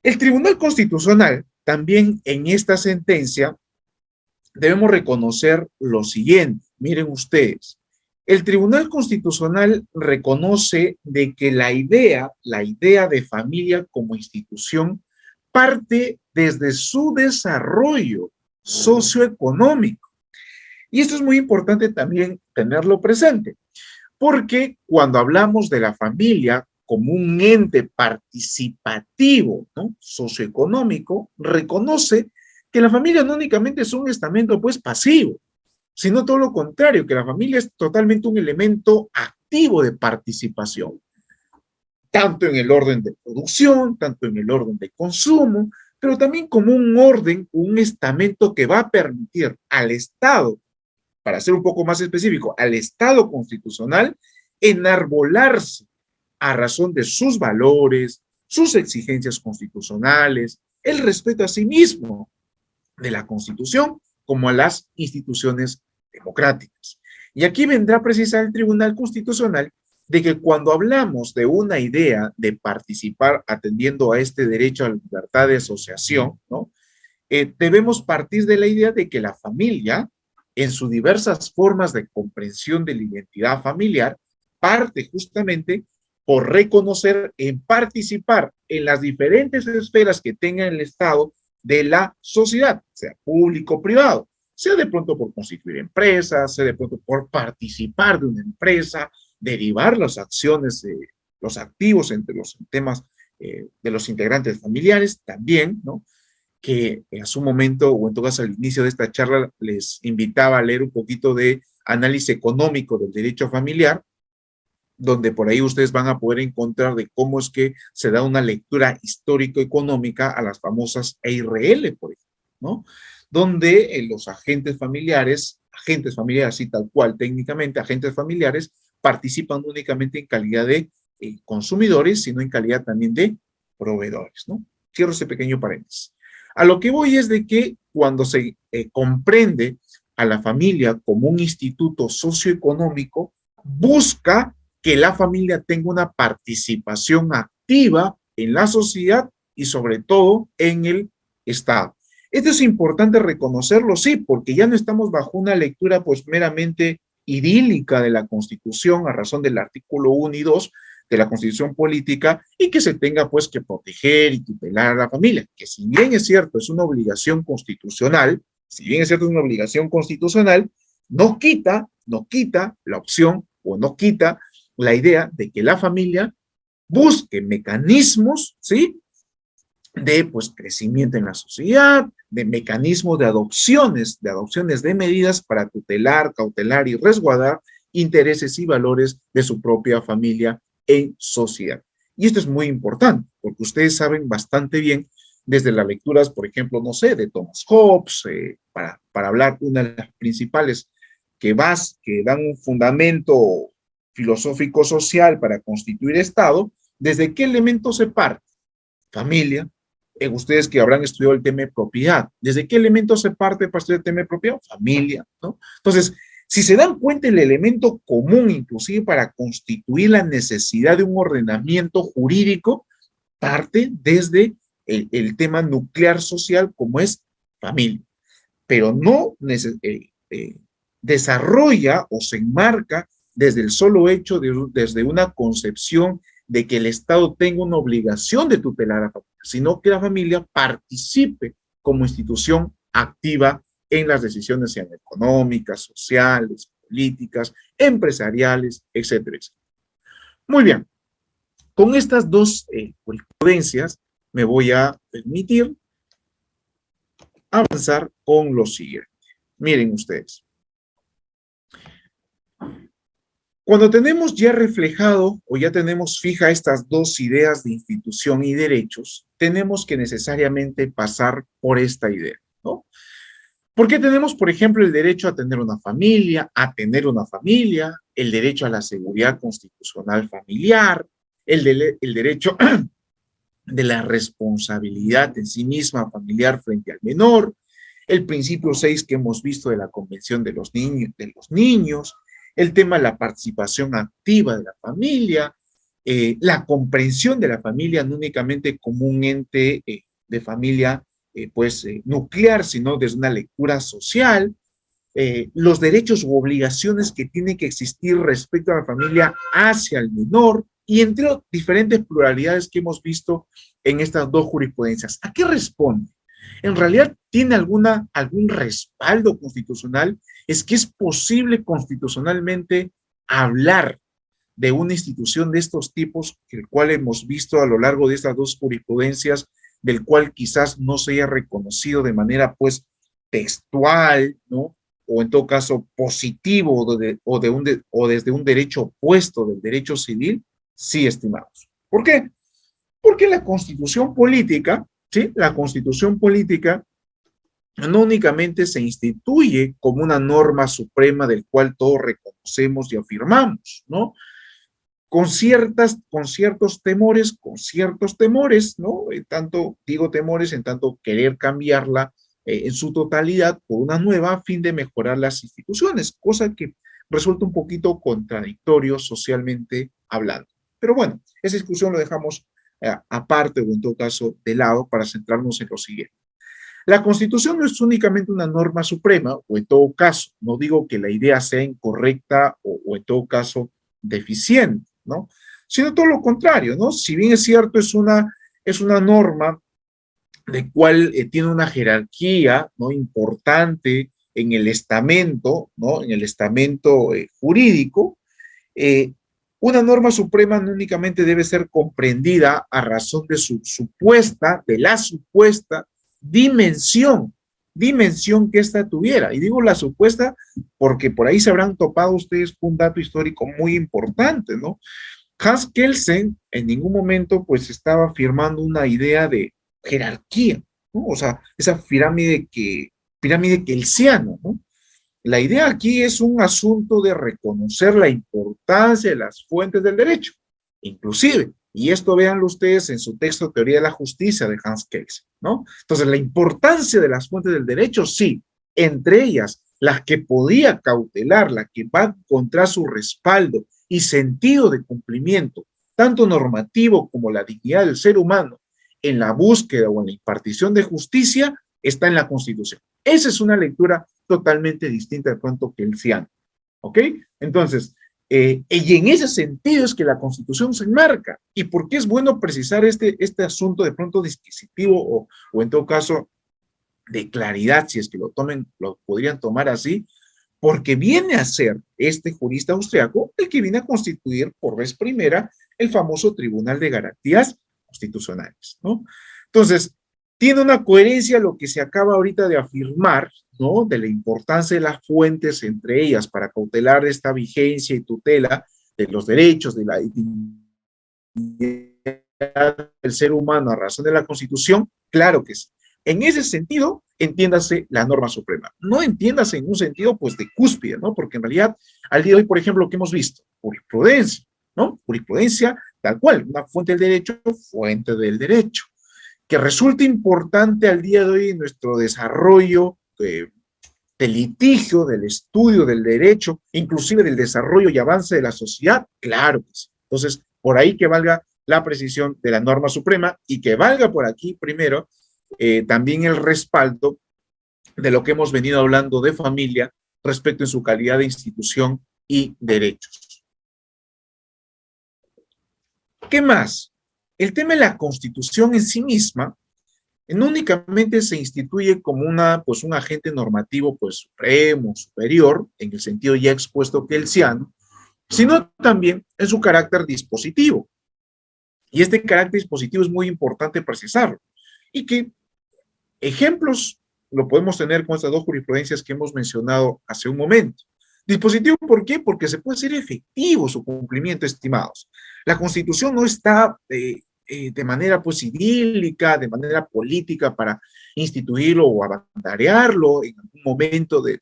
El Tribunal Constitucional también en esta sentencia debemos reconocer lo siguiente. Miren ustedes, el Tribunal Constitucional reconoce de que la idea de familia como institución parte desde su desarrollo socioeconómico. Y esto es muy importante también tenerlo presente, porque cuando hablamos de la familia como un ente participativo, ¿no?, socioeconómico, reconoce que la familia no únicamente es un estamento pues pasivo, sino todo lo contrario, que la familia es totalmente un elemento activo de participación, tanto en el orden de producción, tanto en el orden de consumo, pero también como un orden, un estamento que va a permitir al Estado, para ser un poco más específico, al Estado constitucional, enarbolarse a razón de sus valores, sus exigencias constitucionales, el respeto a sí mismo de la Constitución como a las instituciones democráticas. Y aquí vendrá a precisar el Tribunal Constitucional de que cuando hablamos de una idea de participar atendiendo a este derecho a la libertad de asociación, ¿no?, debemos partir de la idea de que la familia, en sus diversas formas de comprensión de la identidad familiar, parte justamente por reconocer en participar en las diferentes esferas que tenga el Estado de la sociedad, sea público o privado, sea de pronto por constituir empresas, sea de pronto por participar de una empresa, derivar las acciones, los activos entre los temas de los integrantes familiares también, ¿no?, que a su momento, o en todo caso al inicio de esta charla, les invitaba a leer un poquito de análisis económico del derecho familiar, donde por ahí ustedes van a poder encontrar de cómo es que se da una lectura histórico-económica a las famosas EIRL, por ejemplo, ¿no? Donde los agentes familiares, así tal cual técnicamente, agentes familiares, participan únicamente en calidad de consumidores, sino en calidad también de proveedores, ¿no? Cierro ese pequeño paréntesis. A lo que voy es de que cuando se comprende a la familia como un instituto socioeconómico, busca que la familia tenga una participación activa en la sociedad y sobre todo en el Estado. Esto es importante reconocerlo, sí, porque ya no estamos bajo una lectura pues meramente idílica de la Constitución a razón del artículo 1 y 2 de la Constitución política y que se tenga pues que proteger y tutelar a la familia, que si bien es cierto, es una obligación constitucional, no quita la opción o no quita la idea de que la familia busque mecanismos, ¿sí?, de pues crecimiento en la sociedad, de mecanismos de adopciones de medidas para tutelar, cautelar y resguardar intereses y valores de su propia familia en sociedad. Y esto es muy importante, porque ustedes saben bastante bien, desde las lecturas, por ejemplo, no sé, de Thomas Hobbes, para hablar una de las principales que dan un fundamento filosófico social para constituir Estado, ¿desde qué elemento se parte? Familia. Ustedes que habrán estudiado el tema de propiedad, ¿desde qué elemento se parte para estudiar el tema de propiedad? Familia, ¿no? Entonces, si se dan cuenta, el elemento común, inclusive para constituir la necesidad de un ordenamiento jurídico, parte desde el tema nuclear social como es familia, pero no desarrolla o se enmarca desde el solo hecho, desde una concepción de que el Estado tenga una obligación de tutelar a la familia, sino que la familia participe como institución activa en las decisiones, sean económicas, sociales, políticas, empresariales, etcétera, etcétera. Muy bien, con estas dos jurisprudencias me voy a permitir avanzar con lo siguiente. Miren ustedes. Cuando tenemos ya reflejado o ya tenemos fija estas dos ideas de institución y derechos, tenemos que necesariamente pasar por esta idea, ¿no? Porque tenemos, por ejemplo, el derecho a tener una familia, el derecho a la seguridad constitucional familiar, el derecho de la responsabilidad en sí misma familiar frente al menor, el principio 6 que hemos visto de la Convención de los Niños, el tema de la participación activa de la familia, la comprensión de la familia no únicamente como un ente de familia nuclear, sino desde una lectura social, los derechos u obligaciones que tienen que existir respecto a la familia hacia el menor, y entre diferentes pluralidades que hemos visto en estas dos jurisprudencias. ¿A qué responde? ¿En realidad tiene algún respaldo constitucional? ¿Es que es posible constitucionalmente hablar de una institución de estos tipos, el cual hemos visto a lo largo de estas dos jurisprudencias, del cual quizás no se haya reconocido de manera pues textual, ¿no? O en todo caso positivo o desde un derecho opuesto del derecho civil? Sí, estimados. ¿Por qué? Porque la constitución política, ¿sí? La constitución política no únicamente se instituye como una norma suprema del cual todos reconocemos y afirmamos, ¿no? Con ciertos temores, ¿no? Tanto digo temores, en tanto querer cambiarla en su totalidad por una nueva a fin de mejorar las instituciones, cosa que resulta un poquito contradictorio socialmente hablando. Pero bueno, esa discusión lo dejamos aparte o en todo caso de lado para centrarnos en lo siguiente. La Constitución no es únicamente una norma suprema, o en todo caso, no digo que la idea sea incorrecta o en todo caso deficiente, ¿no? Sino todo lo contrario, ¿no? Si bien es cierto, es una norma de cual tiene una jerarquía, ¿no? Importante en el estamento, ¿no? En el estamento jurídico, eh, una norma suprema no únicamente debe ser comprendida a razón de la supuesta dimensión que ésta tuviera. Y digo la supuesta porque por ahí se habrán topado ustedes con un dato histórico muy importante, ¿no? Hans Kelsen en ningún momento pues estaba afirmando una idea de jerarquía, ¿no? O sea, esa pirámide kelsiana, ¿no? La idea aquí es un asunto de reconocer la importancia de las fuentes del derecho, inclusive, y esto véanlo ustedes en su texto Teoría de la Justicia de Hans Kelsen, ¿no? Entonces, la importancia de las fuentes del derecho, sí, entre ellas, las que podía cautelar, la que va a encontrar su respaldo y sentido de cumplimiento, tanto normativo como la dignidad del ser humano, en la búsqueda o en la impartición de justicia, está en la Constitución. Esa es una lectura totalmente distinta de pronto que el ciano, ¿ok? Entonces, y en ese sentido es que la Constitución se enmarca. ¿Y por qué es bueno precisar este asunto de pronto disquisitivo o en todo caso de claridad, si es que lo podrían tomar así? Porque viene a ser este jurista austriaco el que viene a constituir por vez primera el famoso Tribunal de Garantías Constitucionales, ¿no? Entonces, tiene una coherencia lo que se acaba ahorita de afirmar, ¿no? De la importancia de las fuentes, entre ellas, para cautelar esta vigencia y tutela de los derechos de la dignidad del ser humano a razón de la Constitución. Claro que sí. En ese sentido, entiéndase la norma suprema. No entiéndase en un sentido, pues, de cúspide, ¿no? Porque en realidad, al día de hoy, por ejemplo, lo que hemos visto, jurisprudencia, ¿no? Jurisprudencia, tal cual, una fuente del derecho, fuente del derecho, que resulta importante al día de hoy en nuestro desarrollo del litigio, del estudio del derecho, inclusive del desarrollo y avance de la sociedad. Claro que sí. Entonces, por ahí que valga la precisión de la norma suprema y que valga por aquí primero también el respaldo de lo que hemos venido hablando de familia respecto en su calidad de institución y derechos. ¿Qué más? El tema de la Constitución en sí misma no únicamente se instituye como pues un agente normativo pues supremo, superior, en el sentido ya expuesto kelsiano, sino también en su carácter dispositivo. Y este carácter dispositivo es muy importante precisarlo. Y que ejemplos lo podemos tener con estas dos jurisprudencias que hemos mencionado hace un momento. Dispositivo, ¿por qué? Porque se puede ser efectivo su cumplimiento, estimados. La Constitución no está de manera pues idílica, de manera política para instituirlo o avantarearlo en algún momento de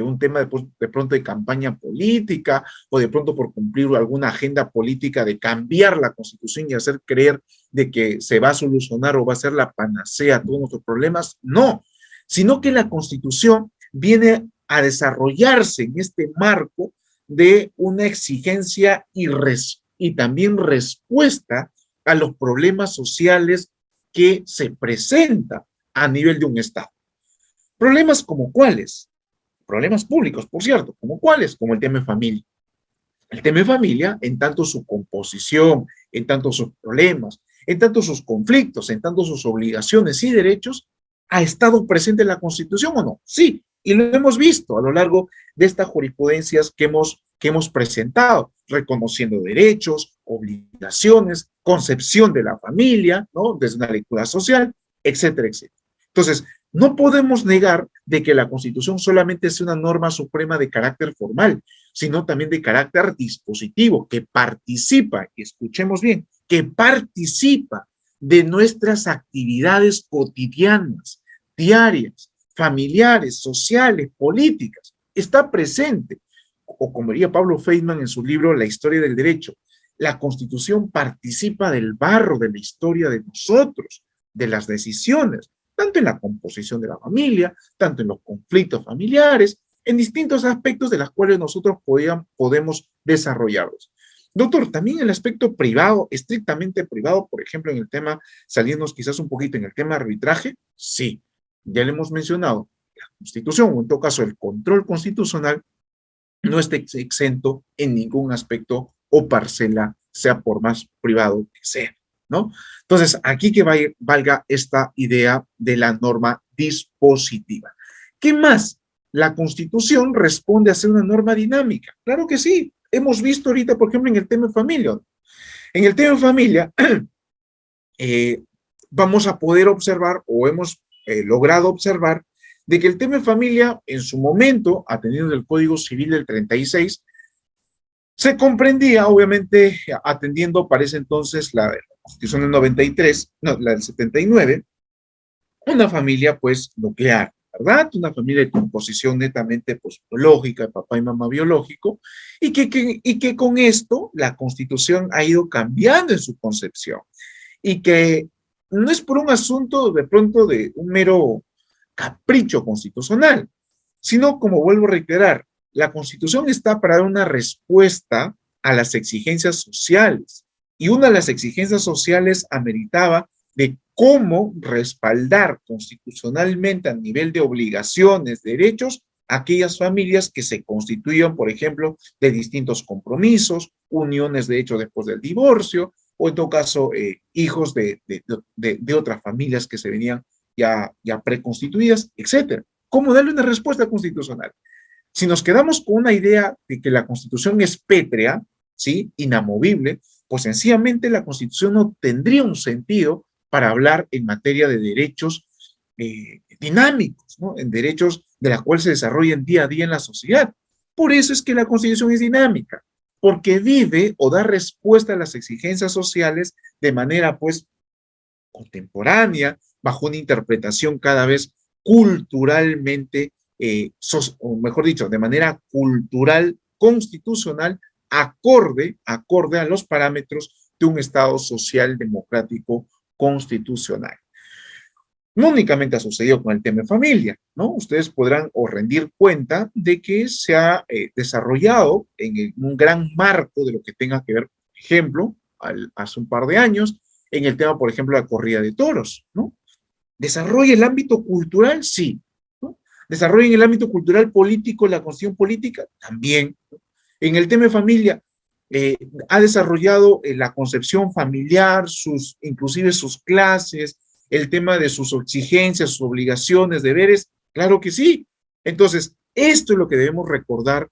un tema de pronto de campaña política o de pronto por cumplir alguna agenda política de cambiar la Constitución y hacer creer de que se va a solucionar o va a ser la panacea a todos nuestros problemas. No, sino que la Constitución viene a desarrollarse en este marco de una exigencia y respeto y también respuesta a los problemas sociales que se presentan a nivel de un Estado. Problemas como cuáles, problemas públicos, por cierto, como cuáles, como el tema de familia. El tema de familia, en tanto su composición, en tanto sus problemas, en tanto sus conflictos, en tanto sus obligaciones y derechos, ¿ha estado presente en la Constitución o no? Sí, y lo hemos visto a lo largo de estas jurisprudencias que hemos presentado, reconociendo derechos, obligaciones, concepción de la familia, ¿no? Desde una lectura social, etcétera, etcétera. Entonces, no podemos negar de que la Constitución solamente es una norma suprema de carácter formal, sino también de carácter dispositivo, que participa, y escuchemos bien, que participa de nuestras actividades cotidianas, diarias, familiares, sociales, políticas. Está presente, o como diría Pablo Feynman en su libro La historia del derecho, la Constitución participa del barro de la historia de nosotros, de las decisiones, tanto en la composición de la familia, tanto en los conflictos familiares, en distintos aspectos de los cuales nosotros podemos desarrollarlos. Doctor, también el aspecto privado, estrictamente privado, por ejemplo, en el tema, saliéndonos quizás un poquito en el tema de arbitraje, sí, ya le hemos mencionado, la Constitución, o en todo caso el control constitucional, no está exento en ningún aspecto o parcela, sea por más privado que sea, ¿no? Entonces, aquí que valga esta idea de la norma dispositiva. ¿Qué más? La Constitución responde a ser una norma dinámica. Claro que sí. Hemos visto ahorita, por ejemplo, en el tema de familia. En el tema de familia, vamos a poder observar o hemos logrado observar de que el tema de familia en su momento, atendiendo el Código Civil del 36, se comprendía, obviamente, atendiendo para ese entonces la Constitución del 93, no, la del 79, una familia pues nuclear, ¿verdad? Una familia de composición netamente pues biológica, papá y mamá biológico, y que con esto la Constitución ha ido cambiando en su concepción, y que no es por un asunto de pronto de un mero capricho constitucional, sino, como vuelvo a reiterar, la Constitución está para dar una respuesta a las exigencias sociales, y una de las exigencias sociales ameritaba de cómo respaldar constitucionalmente a nivel de obligaciones, derechos, aquellas familias que se constituyan, por ejemplo, de distintos compromisos, uniones de hecho después del divorcio, o en todo caso, hijos de otras familias que se venían ya preconstituidas, etcétera. ¿Cómo darle una respuesta constitucional? Si nos quedamos con una idea de que la Constitución es pétrea, ¿sí? Inamovible, pues sencillamente la Constitución no tendría un sentido para hablar en materia de derechos dinámicos, ¿no? En derechos de la cual se desarrollan día a día en la sociedad. Por eso es que la Constitución es dinámica, porque vive o da respuesta a las exigencias sociales de manera, pues, contemporánea, bajo una interpretación cada vez culturalmente, o mejor dicho, de manera cultural, constitucional, acorde a los parámetros de un Estado social, democrático, constitucional. No únicamente ha sucedido con el tema de familia, ¿no? Ustedes podrán o rendir cuenta de que se ha desarrollado en un gran marco de lo que tenga que ver, por ejemplo, hace un par de años, en el tema, por ejemplo, de la corrida de toros, ¿no? ¿Desarrolla el ámbito cultural? Sí. ¿No? ¿Desarrolla en el ámbito cultural político la cuestión política? También. ¿No? En el tema de familia, ha desarrollado la concepción familiar, inclusive sus clases, el tema de sus exigencias, sus obligaciones, deberes, claro que sí. Entonces, esto es lo que debemos recordar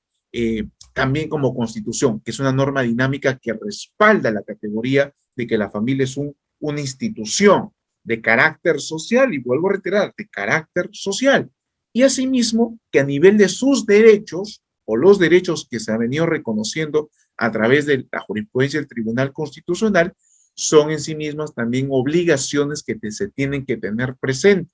también como Constitución, que es una norma dinámica que respalda la categoría de que la familia es una institución de carácter social, y vuelvo a reiterar, de carácter social. Y asimismo, que a nivel de sus derechos, o los derechos que se han venido reconociendo a través de la jurisprudencia del Tribunal Constitucional, son en sí mismas también obligaciones que se tienen que tener presente,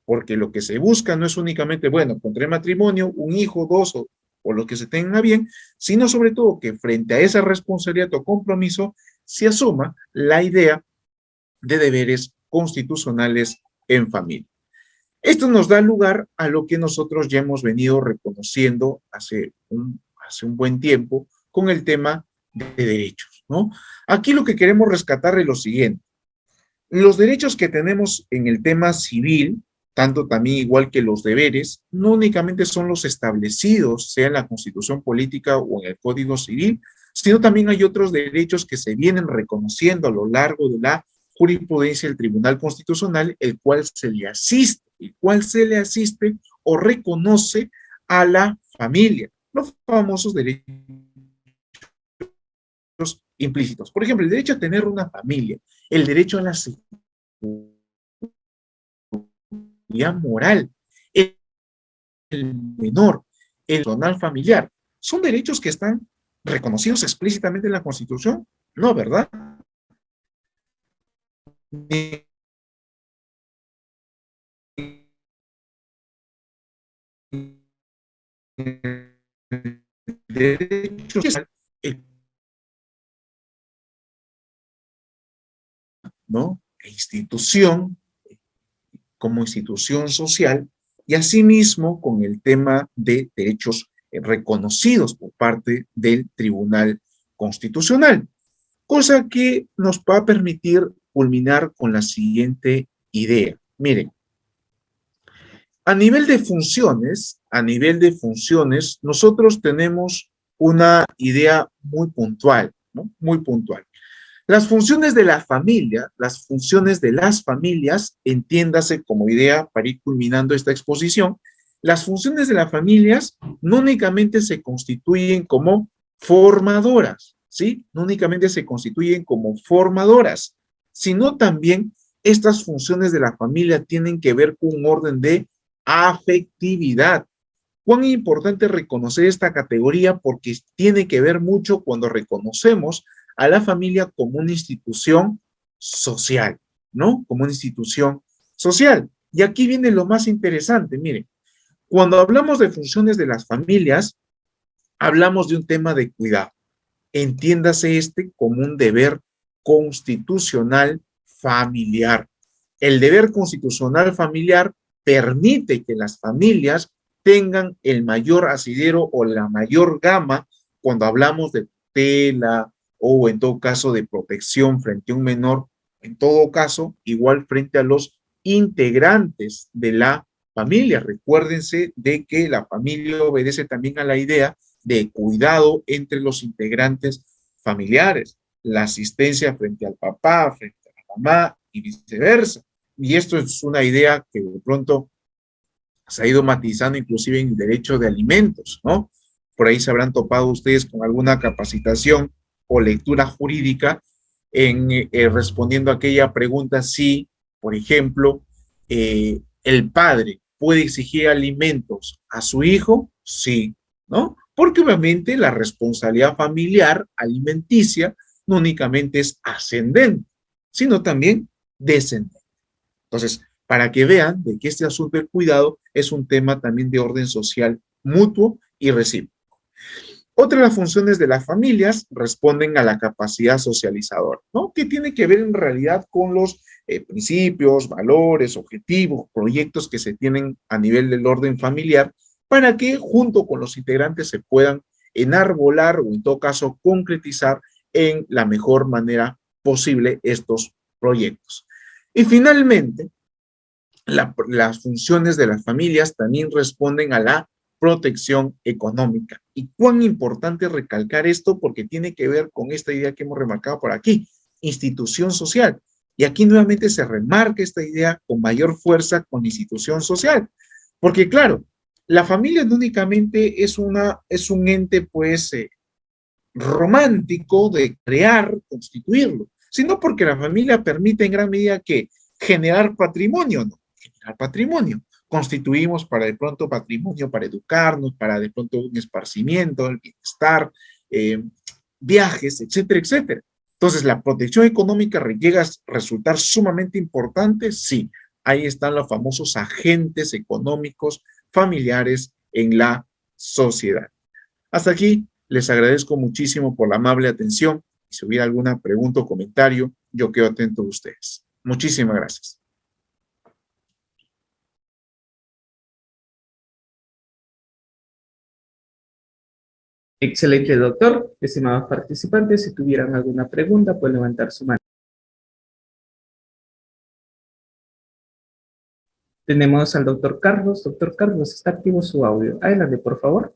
porque lo que se busca no es únicamente, bueno, contraer matrimonio, un hijo, dos, o lo que se tenga bien, sino sobre todo que frente a esa responsabilidad o compromiso se asuma la idea de deberes constitucionales en familia. Esto nos da lugar a lo que nosotros ya hemos venido reconociendo hace un buen tiempo con el tema de derechos. ¿no? Aquí lo que queremos rescatar es lo siguiente. Los derechos que tenemos en el tema civil, tanto también igual que los deberes, no únicamente son los establecidos, sea en la Constitución Política o en el Código Civil, sino también hay otros derechos que se vienen reconociendo a lo largo de la jurisprudencia del Tribunal Constitucional, el cual se le asiste o reconoce a la familia, los famosos derechos implícitos. Por ejemplo, el derecho a tener una familia, el derecho a la seguridad moral, el menor, el personal familiar, son derechos que están reconocidos explícitamente en la Constitución, ¿no, verdad? Derechos, ¿no? E institución, como institución social, y asimismo con el tema de derechos reconocidos por parte del Tribunal Constitucional, cosa que nos va a permitir culminar con la siguiente idea. Miren, a nivel de funciones, nosotros tenemos una idea muy puntual, ¿no? Muy puntual. Las funciones de la familia, las funciones de las familias, entiéndase como idea para ir culminando esta exposición, las funciones de las familias no únicamente se constituyen como formadoras, ¿sí? No únicamente se constituyen como formadoras, sino también estas funciones de la familia tienen que ver con un orden de afectividad. Cuán importante reconocer esta categoría porque tiene que ver mucho cuando reconocemos a la familia como una institución social, ¿no? Como una institución social. Y aquí viene lo más interesante, miren, cuando hablamos de funciones de las familias, hablamos de un tema de cuidado. Entiéndase este como un deber constitucional familiar. El deber constitucional familiar permite que las familias tengan el mayor asidero o la mayor gama cuando hablamos de tutela o en todo caso de protección frente a un menor, en todo caso, igual frente a los integrantes de la familia. Recuérdense de que la familia obedece también a la idea de cuidado entre los integrantes familiares, la asistencia frente al papá, frente a la mamá y viceversa. Y esto es una idea que de pronto se ha ido matizando inclusive en el derecho de alimentos, ¿no? Por ahí se habrán topado ustedes con alguna capacitación o lectura jurídica en respondiendo a aquella pregunta si, por ejemplo, el padre puede exigir alimentos a su hijo, sí, ¿no? Porque obviamente la responsabilidad familiar alimenticia no únicamente es ascendente, sino también descendente. Entonces, para que vean de que este asunto del cuidado es un tema también de orden social mutuo y recíproco. Otra de las funciones de las familias responden a la capacidad socializadora, ¿no? Que tiene que ver en realidad con los principios, valores, objetivos, proyectos que se tienen a nivel del orden familiar para que junto con los integrantes se puedan enarbolar o en todo caso concretizar en la mejor manera posible estos proyectos. Y finalmente, las funciones de las familias también responden a la protección económica. Y cuán importante recalcar esto porque tiene que ver con esta idea que hemos remarcado por aquí, institución social. Y aquí nuevamente se remarca esta idea con mayor fuerza con institución social. Porque claro, la familia no únicamente es un ente pues romántico de crear, constituirlo, sino porque la familia permite en gran medida que generar patrimonio, ¿no? Generar patrimonio. Constituimos para de pronto patrimonio para educarnos, para de pronto un esparcimiento, el bienestar, eh, viajes, etcétera, etcétera. Entonces, ¿la protección económica llega a resultar sumamente importante? Sí. Ahí están los famosos agentes económicos familiares en la sociedad. Hasta aquí, les agradezco muchísimo por la amable atención. Si hubiera alguna pregunta o comentario, yo quedo atento a ustedes. Muchísimas gracias. Excelente, doctor. Estimados participantes, si tuvieran alguna pregunta, pueden levantar su mano. Tenemos al doctor Carlos. Doctor Carlos, está activo su audio. Adelante, por favor.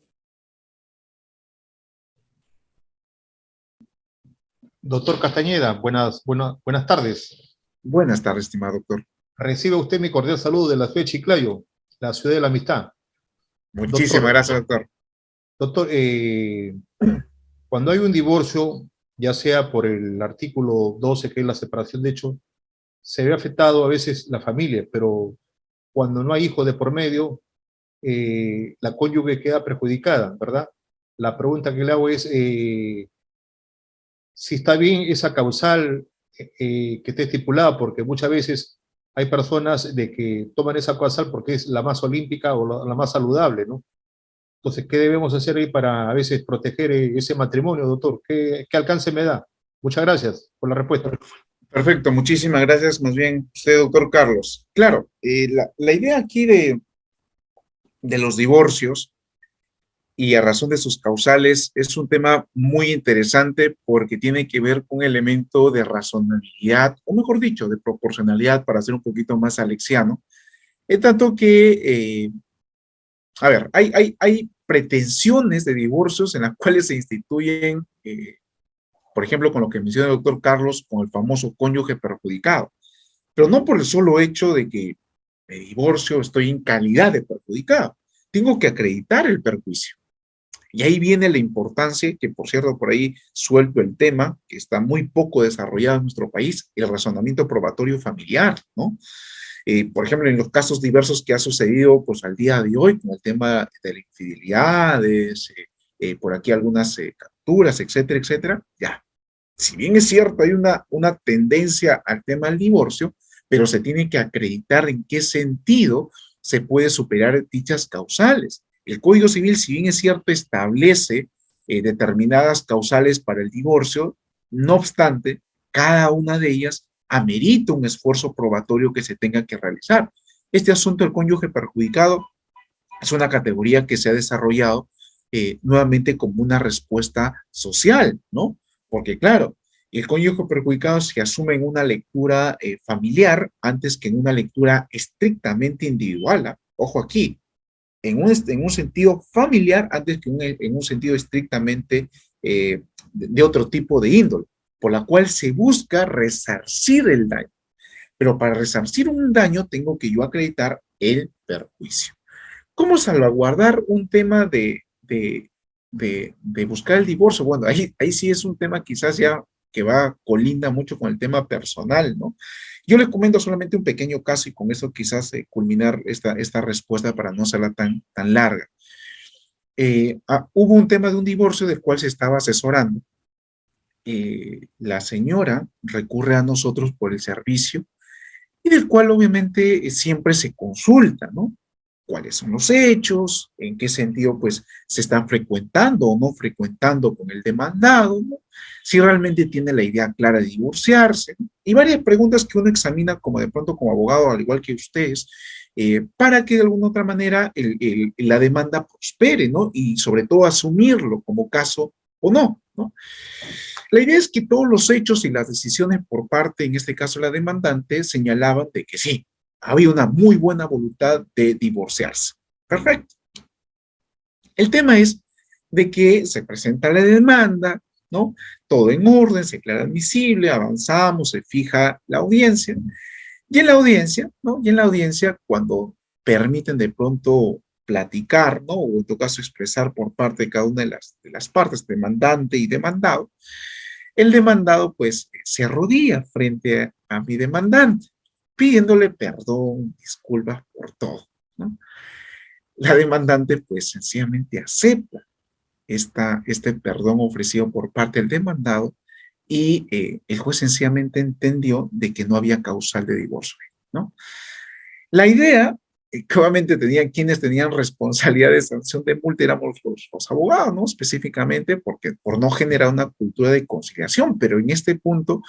Doctor Castañeda, buenas tardes. Buenas tardes, estimado doctor. Recibe usted mi cordial saludo de la ciudad de Chiclayo, la ciudad de la amistad. Muchísimas gracias, doctor. Doctor, cuando hay un divorcio, ya sea por el artículo 12, que es la separación de hecho, se ve afectado a veces la familia, pero cuando no hay hijos de por medio, la cónyuge queda perjudicada, ¿verdad? La pregunta que le hago es, si está bien esa causal que esté estipulada, porque muchas veces hay personas de que toman esa causal porque es la más olímpica o la más saludable, ¿no? Entonces, ¿qué debemos hacer ahí para a veces proteger ese matrimonio, doctor? ¿Qué alcance me da? Muchas gracias por la respuesta. Perfecto, muchísimas gracias, más bien usted, doctor Carlos. Claro, la idea aquí de los divorcios y a razón de sus causales es un tema muy interesante porque tiene que ver con un elemento de razonabilidad, o mejor dicho, de proporcionalidad, para ser un poquito más alexiano, en tanto que, a ver, hay pretensiones de divorcios en las cuales se instituyen, por ejemplo, con lo que menciona el doctor Carlos, con el famoso cónyuge perjudicado, pero no por el solo hecho de que me divorcio, estoy en calidad de perjudicado, tengo que acreditar el perjuicio. Y ahí viene la importancia, que por cierto, por ahí suelto el tema, que está muy poco desarrollado en nuestro país, el razonamiento probatorio familiar, ¿no? Por ejemplo, en los casos diversos que ha sucedido, pues al día de hoy, con el tema de las infidelidades, por aquí algunas capturas, etcétera, etcétera, ya. Si bien es cierto, hay una tendencia al tema del divorcio, pero se tiene que acreditar en qué sentido se puede superar dichas causales. El Código Civil, si bien es cierto, establece determinadas causales para el divorcio, no obstante, cada una de ellas amerita un esfuerzo probatorio que se tenga que realizar. Este asunto del cónyuge perjudicado es una categoría que se ha desarrollado nuevamente como una respuesta social, ¿no? Porque claro, el cónyuge perjudicado se asume en una lectura familiar antes que en una lectura estrictamente individual. ¿Ah? Ojo aquí, en un sentido familiar antes que en un sentido estrictamente de otro tipo de índole, por la cual se busca resarcir el daño. Pero para resarcir un daño tengo que yo acreditar el perjuicio. ¿Cómo salvaguardar un tema de buscar el divorcio? Bueno, ahí sí es un tema quizás ya que va, colinda mucho con el tema personal, ¿no? Yo le comento solamente un pequeño caso y con eso quizás culminar esta respuesta para no hacerla tan larga. Hubo un tema de un divorcio del cual se estaba asesorando. La señora recurre a nosotros por el servicio y del cual obviamente siempre se consulta, ¿no? ¿Cuáles son los hechos? ¿En qué sentido pues se están frecuentando o no frecuentando con el demandado? ¿No? Si realmente tiene la idea clara de divorciarse, ¿no? Y varias preguntas que uno examina como de pronto como abogado, al igual que ustedes, para que de alguna otra manera la demanda prospere, ¿no? Y sobre todo asumirlo como caso o no, ¿no? La idea es que todos los hechos y las decisiones por parte, en este caso la demandante, señalaban de que sí, había una muy buena voluntad de divorciarse. Perfecto. El tema es de que se presenta la demanda, ¿no? Todo en orden, se declara admisible, avanzamos, se fija la audiencia. Y en la audiencia, ¿no? Y en la audiencia, cuando permiten de pronto platicar, ¿no? O en todo caso expresar por parte de cada una de las partes, demandante y demandado, el demandado pues se arrodilla frente a mi demandante, pidiéndole perdón, disculpas por todo, ¿no? La demandante pues sencillamente acepta este perdón ofrecido por parte del demandado y el juez sencillamente entendió de que no había causal de divorcio, ¿no? La idea, que obviamente tenían quienes tenían responsabilidad de sanción de multa, éramos los abogados, ¿no? Específicamente porque por no generar una cultura de conciliación, pero en este punto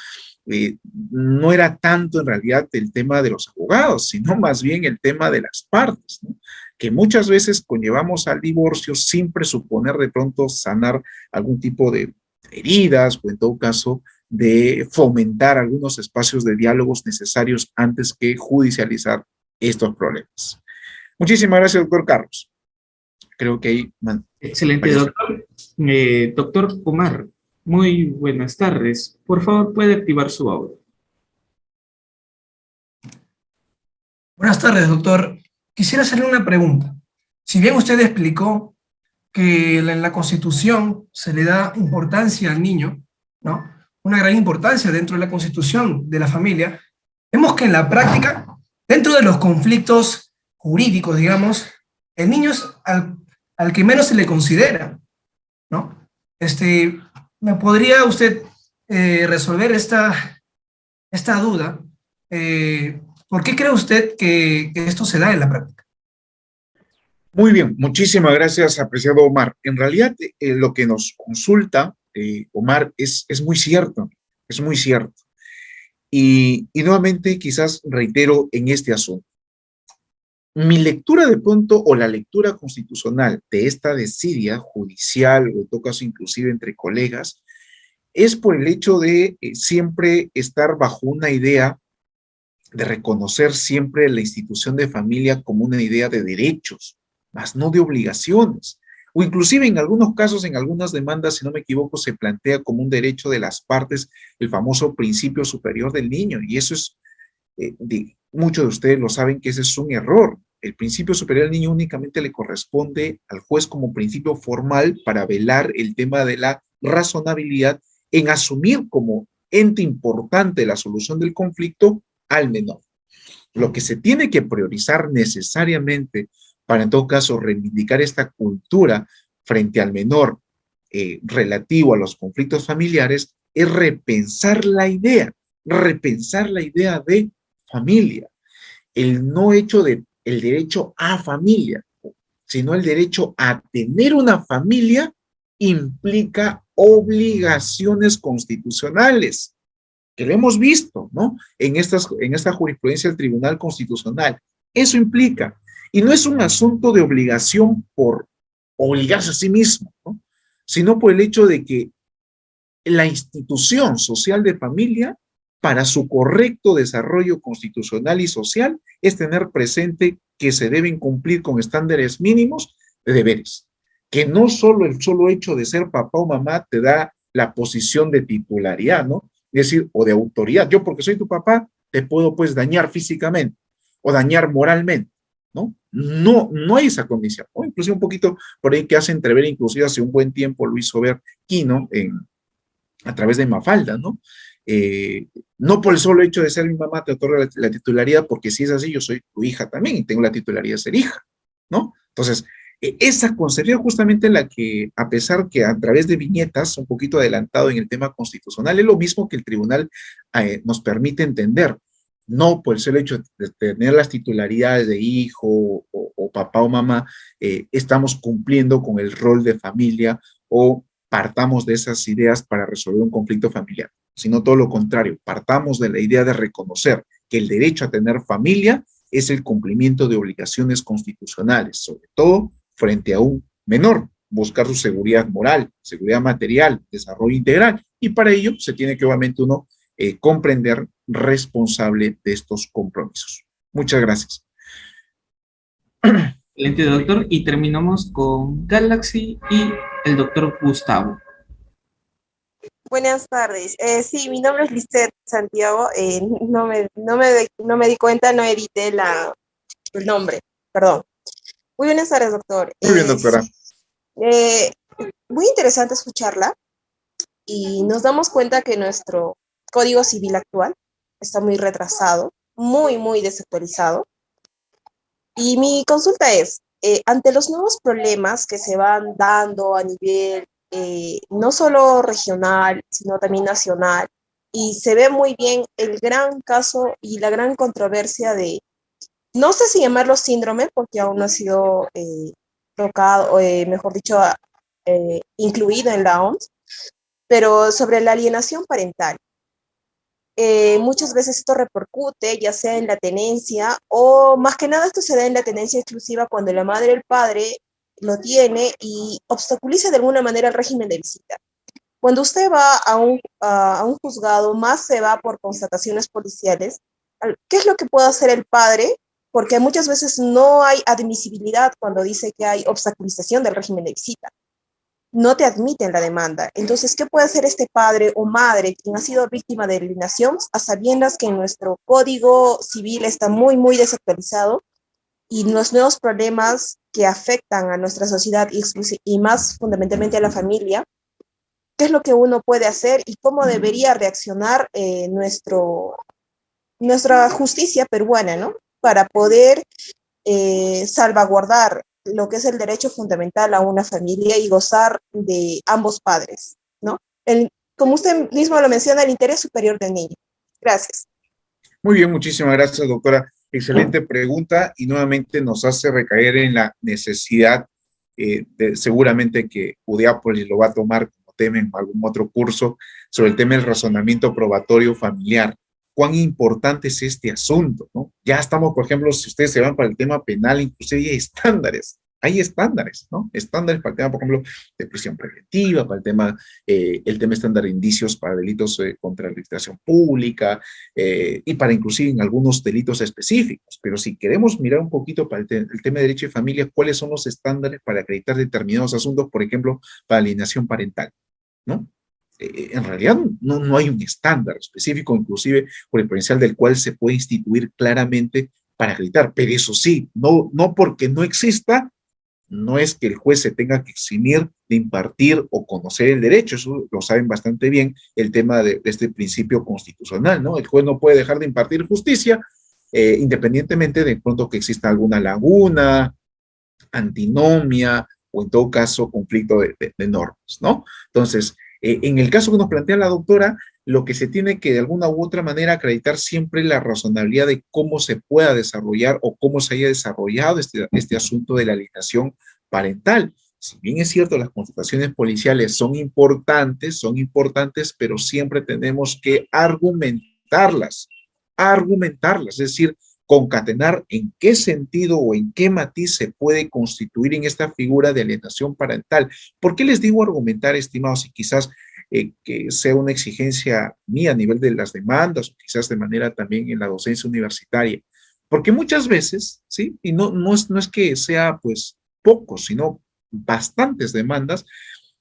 no era tanto en realidad el tema de los abogados, sino más bien el tema de las partes, ¿no? Que muchas veces conllevamos al divorcio sin presuponer de pronto sanar algún tipo de heridas o en todo caso de fomentar algunos espacios de diálogos necesarios antes que judicializar estos problemas. Muchísimas gracias, doctor Carlos. Creo que ahí... Excelente, doctor. Doctor Omar, muy buenas tardes. Por favor, puede activar su audio. Buenas tardes, doctor. Quisiera hacerle una pregunta. Si bien usted explicó que en la Constitución se le da importancia al niño, ¿no? Una gran importancia dentro de la Constitución de la familia, vemos que en la práctica, dentro de los conflictos jurídicos, digamos, el niño es al que menos se le considera, ¿no? ¿Me podría usted resolver esta duda? ¿Por qué cree usted que esto se da en la práctica? Muy bien, muchísimas gracias, apreciado Omar. En realidad, lo que nos consulta, Omar, es muy cierto, es muy cierto. Y nuevamente, quizás reitero en este asunto. Mi lectura de pronto, o la lectura constitucional de esta desidia judicial, o en todo caso inclusive entre colegas, es por el hecho de siempre estar bajo una idea de reconocer siempre la institución de familia como una idea de derechos, más no de obligaciones. O inclusive en algunos casos, en algunas demandas, si no me equivoco, se plantea como un derecho de las partes el famoso principio superior del niño. Y eso es, muchos de ustedes lo saben que ese es un error. El principio superior del niño únicamente le corresponde al juez como principio formal para velar el tema de la razonabilidad en asumir como ente importante la solución del conflicto al menor. Lo que se tiene que priorizar necesariamente para en todo caso reivindicar esta cultura frente al menor relativo a los conflictos familiares es repensar la idea de familia, el no hecho de el derecho a familia, sino el derecho a tener una familia implica obligaciones constitucionales, que lo hemos visto, ¿no? En esta jurisprudencia del Tribunal Constitucional. Eso implica, y no es un asunto de obligación por obligarse a sí mismo, ¿no? Sino por el hecho de que la institución social de familia, para su correcto desarrollo constitucional y social, es tener presente que se deben cumplir con estándares mínimos de deberes, que no solo el solo hecho de ser papá o mamá te da la posición de titularidad, ¿no? Es decir, o de autoridad. Yo porque soy tu papá, te puedo pues dañar físicamente o dañar moralmente, ¿no? No hay esa condición, ¿no? Inclusive un poquito por ahí que hace entrever, inclusive hace un buen tiempo lo hizo ver Quino a través de Mafalda, ¿no? No por el solo hecho de ser mi mamá te otorga la titularidad, porque si es así, yo soy tu hija también y tengo la titularidad de ser hija, ¿no? Entonces, esa concepción justamente la que, a pesar que a través de viñetas, un poquito adelantado en el tema constitucional, es lo mismo que el tribunal nos permite entender. No por el solo hecho de tener las titularidades de hijo o papá o mamá, estamos cumpliendo con el rol de familia o partamos de esas ideas para resolver un conflicto familiar, sino todo lo contrario, partamos de la idea de reconocer que el derecho a tener familia es el cumplimiento de obligaciones constitucionales, sobre todo frente a un menor, buscar su seguridad moral, seguridad material, desarrollo integral, y para ello se tiene que obviamente uno comprender responsable de estos compromisos. Muchas gracias. Excelente, doctor. Y terminamos con Galaxy y el doctor Gustavo. Buenas tardes. Sí, mi nombre es Lisette Santiago. No me di cuenta, no edité el nombre. Perdón. Muy buenas tardes, doctor. Muy bien, doctora. Muy interesante escucharla y nos damos cuenta que nuestro Código Civil actual está muy retrasado, muy desactualizado. Y mi consulta es, ante los nuevos problemas que se van dando a nivel no solo regional, sino también nacional, y se ve muy bien el gran caso y la gran controversia de, no sé si llamarlo síndrome, porque aún no ha sido tocado, mejor dicho, incluido en la OMS, pero sobre la alienación parental. muchas veces esto repercute ya sea en la tenencia o más que nada esto se da en la tenencia exclusiva cuando la madre o el padre lo tiene y obstaculiza de alguna manera el régimen de visita. Cuando usted va a un juzgado, más se va por constataciones policiales. ¿Qué es lo que puede hacer el padre? Porque muchas veces no hay admisibilidad cuando dice que hay obstaculización del régimen de visita. No te admiten la demanda. Entonces, ¿qué puede hacer este padre o madre quien ha sido víctima de alienación a sabiendas que nuestro código civil está muy, muy desactualizado y los nuevos problemas que afectan a nuestra sociedad y más fundamentalmente a la familia? ¿Qué es lo que uno puede hacer y cómo debería reaccionar nuestra justicia peruana, ¿no? Para poder salvaguardar lo que es el derecho fundamental a una familia y gozar de ambos padres, ¿no? Como usted mismo lo menciona, el interés superior del niño. Gracias. Muy bien, muchísimas gracias, doctora. Excelente pregunta y nuevamente nos hace recaer en la necesidad, seguramente que Udeápolis lo va a tomar como tema en algún otro curso, sobre el tema del razonamiento probatorio familiar. Cuán importante es este asunto, ¿no? Ya estamos, por ejemplo, si ustedes se van para el tema penal, inclusive hay estándares, ¿no? Estándares para el tema, por ejemplo, de prisión preventiva, para el tema estándar de indicios para delitos contra la administración pública, y para inclusive en algunos delitos específicos. Pero si queremos mirar un poquito para el tema de derecho de familia, ¿cuáles son los estándares para acreditar determinados asuntos, por ejemplo, para alienación parental, ¿no? En realidad no hay un estándar específico, inclusive jurisprudencial, del cual se puede instituir claramente para acreditar. Pero eso sí, no porque no exista, no es que el juez se tenga que eximir de impartir o conocer el derecho. Eso lo saben bastante bien, el tema de este principio constitucional, ¿no? El juez no puede dejar de impartir justicia, independientemente de pronto que exista alguna laguna, antinomia o en todo caso conflicto de normas, ¿no? Entonces, en el caso que nos plantea la doctora, lo que se tiene que de alguna u otra manera acreditar siempre la razonabilidad de cómo se pueda desarrollar o cómo se haya desarrollado este asunto de la alienación parental. Si bien es cierto, las constataciones policiales son importantes, pero siempre tenemos que argumentarlas, es decir, concatenar en qué sentido o en qué matiz se puede constituir en esta figura de alienación parental. ¿Por qué les digo argumentar, estimados? Y quizás que sea una exigencia mía a nivel de las demandas, o quizás de manera también en la docencia universitaria. Porque muchas veces, ¿sí? Y no es que sea pues pocos, sino bastantes demandas,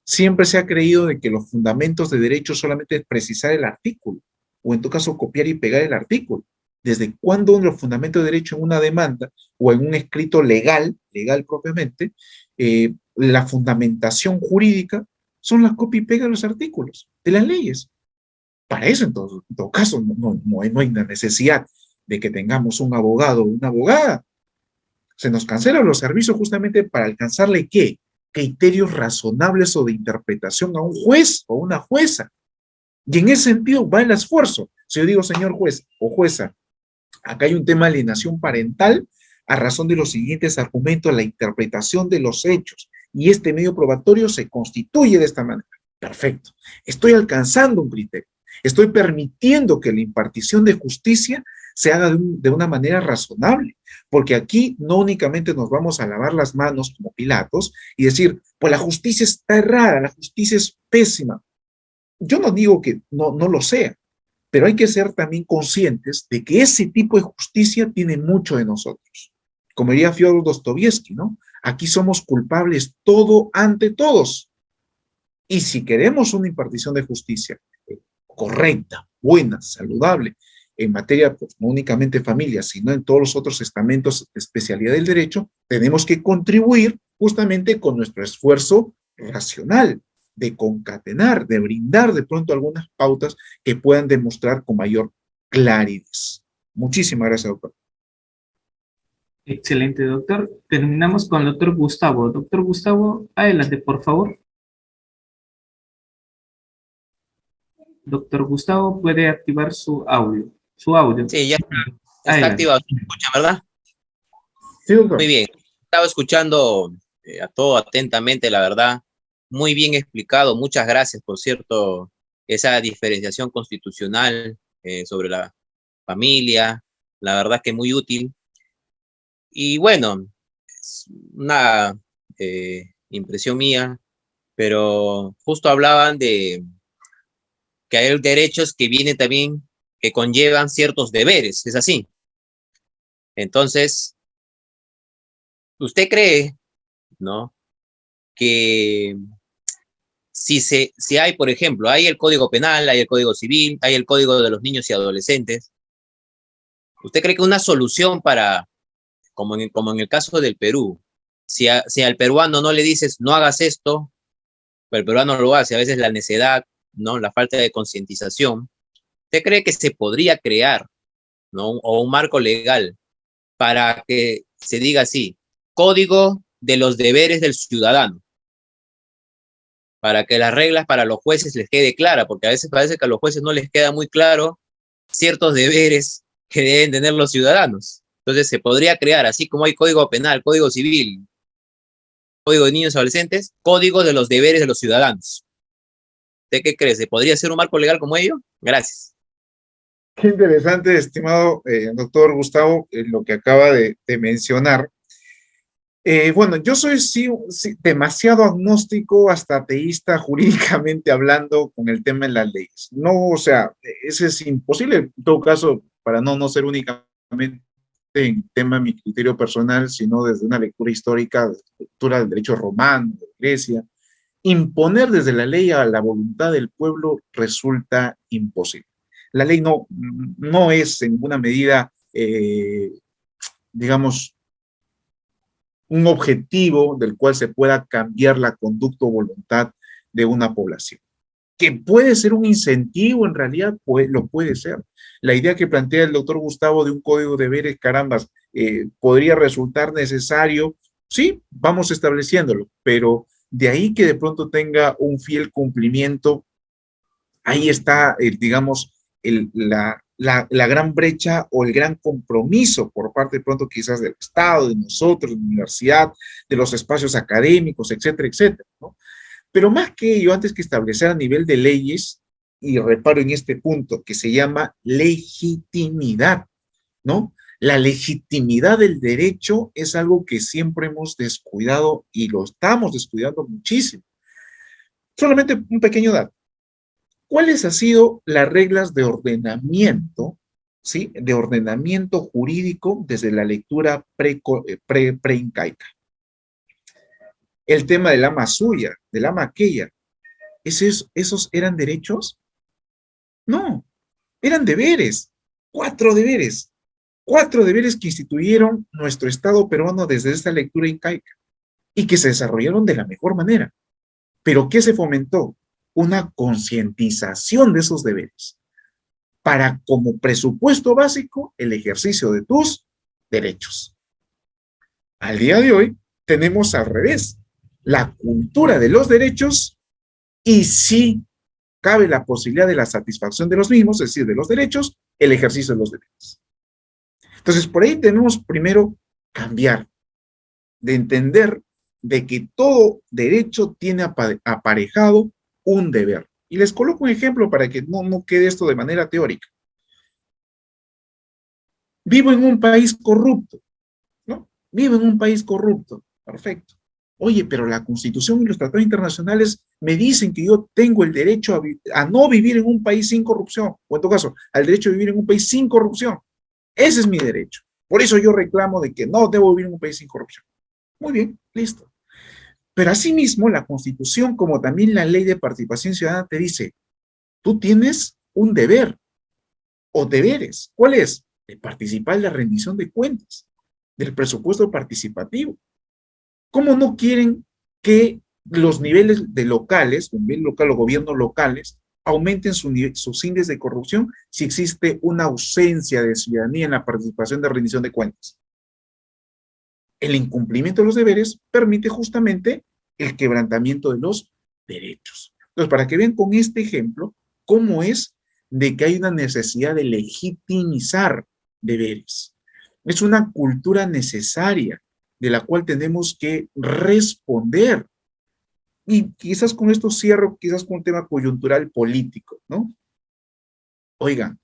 siempre se ha creído de que los fundamentos de derecho solamente es precisar el artículo, o en todo caso copiar y pegar el artículo. ¿Desde cuándo los fundamentos de derecho en una demanda o en un escrito legal propiamente, la fundamentación jurídica son las copia y pega de los artículos, de las leyes? Para eso, en todo caso, no hay una necesidad de que tengamos un abogado o una abogada. Se nos cancelan los servicios justamente para alcanzarle, ¿qué? Criterios razonables o de interpretación a un juez o una jueza. Y en ese sentido va el esfuerzo. Si yo digo, señor juez o jueza, acá hay un tema de alienación parental a razón de los siguientes argumentos, la interpretación de los hechos, y este medio probatorio se constituye de esta manera. Perfecto. Estoy alcanzando un criterio. Estoy permitiendo que la impartición de justicia se haga de una manera razonable, porque aquí no únicamente nos vamos a lavar las manos como Pilatos y decir, pues la justicia está errada, la justicia es pésima. Yo no digo que no lo sea, pero hay que ser también conscientes de que ese tipo de justicia tiene mucho de nosotros. Como diría Fyodor Dostoyevsky, ¿no? Aquí somos culpables todo ante todos. Y si queremos una impartición de justicia correcta, buena, saludable, en materia pues, no únicamente familia, sino en todos los otros estamentos de especialidad del derecho, tenemos que contribuir justamente con nuestro esfuerzo racional, de concatenar, de brindar de pronto algunas pautas que puedan demostrar con mayor claridad. Muchísimas gracias, doctor. Excelente, doctor. Terminamos con el doctor Gustavo. Doctor Gustavo, adelante, por favor. Doctor Gustavo, puede activar su audio. Sí, ya está Adelante. activado. ¿Se escucha, verdad? Sí, doctor. Muy bien. Estaba escuchando a todo atentamente, la verdad. Muy bien explicado. Muchas gracias, por cierto, esa diferenciación constitucional sobre la familia. La verdad que muy útil. Y bueno, es una impresión mía, pero justo hablaban de que hay derechos que vienen también, que conllevan ciertos deberes, ¿es así? Entonces, ¿usted cree, no? Que si hay, por ejemplo, hay el Código Penal, hay el Código Civil, hay el Código de los Niños y Adolescentes, ¿usted cree que una solución para, como en el caso del Perú, si al peruano no le dices no hagas esto, pero el peruano lo hace, a veces la necedad, ¿no? La falta de concientización, ¿usted cree que se podría crear, ¿no? O un marco legal para que se diga así, Código de los deberes del ciudadano, para que las reglas para los jueces les quede clara, porque a veces parece que a los jueces no les queda muy claro ciertos deberes que deben tener los ciudadanos? Entonces se podría crear, así como hay Código Penal, Código Civil, Código de Niños y Adolescentes, Código de los deberes de los ciudadanos. ¿Usted qué cree? ¿Se podría hacer un marco legal como ello? Gracias. Qué interesante, estimado doctor Gustavo, lo que acaba de mencionar. Bueno, yo soy sí, demasiado agnóstico, hasta ateísta jurídicamente hablando con el tema de las leyes. No, o sea, eso es imposible, en todo caso, para no ser únicamente en tema de mi criterio personal, sino desde una lectura histórica, de la lectura del derecho romano, de la Grecia. Imponer desde la ley a la voluntad del pueblo resulta imposible. La ley no es en ninguna medida, digamos, un objetivo del cual se pueda cambiar la conducta o voluntad de una población. Que puede ser un incentivo, en realidad lo puede ser. La idea que plantea el doctor Gustavo de un código de deberes, carambas, podría resultar necesario, sí, vamos estableciéndolo, pero de ahí que de pronto tenga un fiel cumplimiento, ahí está, digamos, la gran brecha o el gran compromiso por parte de pronto quizás del Estado, de nosotros, de la universidad, de los espacios académicos, etcétera, etcétera, ¿no? Pero más que ello, antes que establecer a nivel de leyes, y reparo en este punto, que se llama legitimidad, ¿no? La legitimidad del derecho es algo que siempre hemos descuidado y lo estamos descuidando muchísimo. Solamente un pequeño dato. ¿Cuáles han sido las reglas de ordenamiento, ¿sí? De ordenamiento jurídico desde la lectura pre-incaica? El tema del ama suya, del ama aquella, ¿esos eran derechos? No, eran deberes, cuatro deberes, cuatro deberes que instituyeron nuestro Estado peruano desde esta lectura incaica y que se desarrollaron de la mejor manera. ¿Pero qué se fomentó? Una concientización de esos deberes para, como presupuesto básico, el ejercicio de tus derechos. Al día de hoy tenemos al revés, la cultura de los derechos y sí cabe la posibilidad de la satisfacción de los mismos, es decir, de los derechos, el ejercicio de los deberes. Entonces, por ahí tenemos primero cambiar, de entender de que todo derecho tiene aparejado un deber. Y les coloco un ejemplo para que no quede esto de manera teórica. Vivo en un país corrupto, ¿no? Vivo en un país corrupto, perfecto. Oye, pero la Constitución y los tratados internacionales me dicen que yo tengo el derecho a no vivir en un país sin corrupción, o en todo caso, al derecho a vivir en un país sin corrupción. Ese es mi derecho. Por eso yo reclamo de que no debo vivir en un país sin corrupción. Muy bien, listo. Pero asimismo, la Constitución, como también la Ley de Participación Ciudadana, te dice, tú tienes un deber o deberes. ¿Cuál es? De participar en la rendición de cuentas, del presupuesto participativo. ¿Cómo no quieren que los niveles de locales, el nivel local o gobiernos locales, aumenten sus índices de corrupción si existe una ausencia de ciudadanía en la participación de rendición de cuentas? El incumplimiento de los deberes permite justamente el quebrantamiento de los derechos. Entonces, para que vean con este ejemplo cómo es de que hay una necesidad de legitimizar deberes. Es una cultura necesaria de la cual tenemos que responder. Y quizás con esto cierro, quizás con un tema coyuntural político, ¿no? Oigan,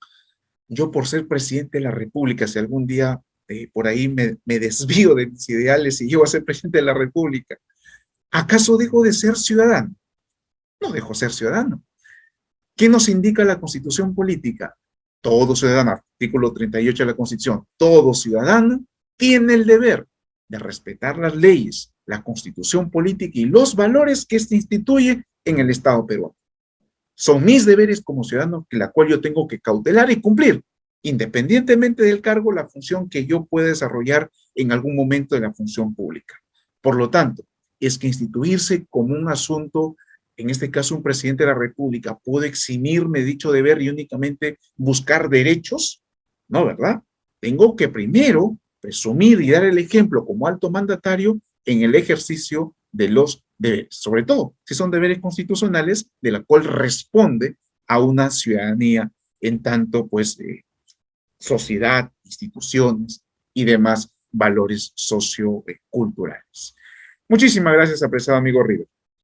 yo por ser presidente de la República, si algún día por ahí me desvío de mis ideales y llego a ser presidente de la República, ¿acaso dejo de ser ciudadano? No dejo de ser ciudadano. ¿Qué nos indica la Constitución política? Todo ciudadano, artículo 38 de la Constitución, todo ciudadano tiene el deber de respetar las leyes, la Constitución política y los valores que se instituye en el Estado peruano. Son mis deberes como ciudadano, la cual yo tengo que cautelar y cumplir, independientemente del cargo, la función que yo pueda desarrollar en algún momento de la función pública. Por lo tanto, es que instituirse como un asunto, en este caso un presidente de la República, puede eximirme de dicho deber y únicamente buscar derechos, ¿no, verdad? Tengo que primero presumir y dar el ejemplo como alto mandatario en el ejercicio de los deberes, sobre todo si son deberes constitucionales de la cual responde a una ciudadanía en tanto, pues, sociedad, instituciones y demás valores socioculturales. Muchísimas gracias, apreciado amigo River.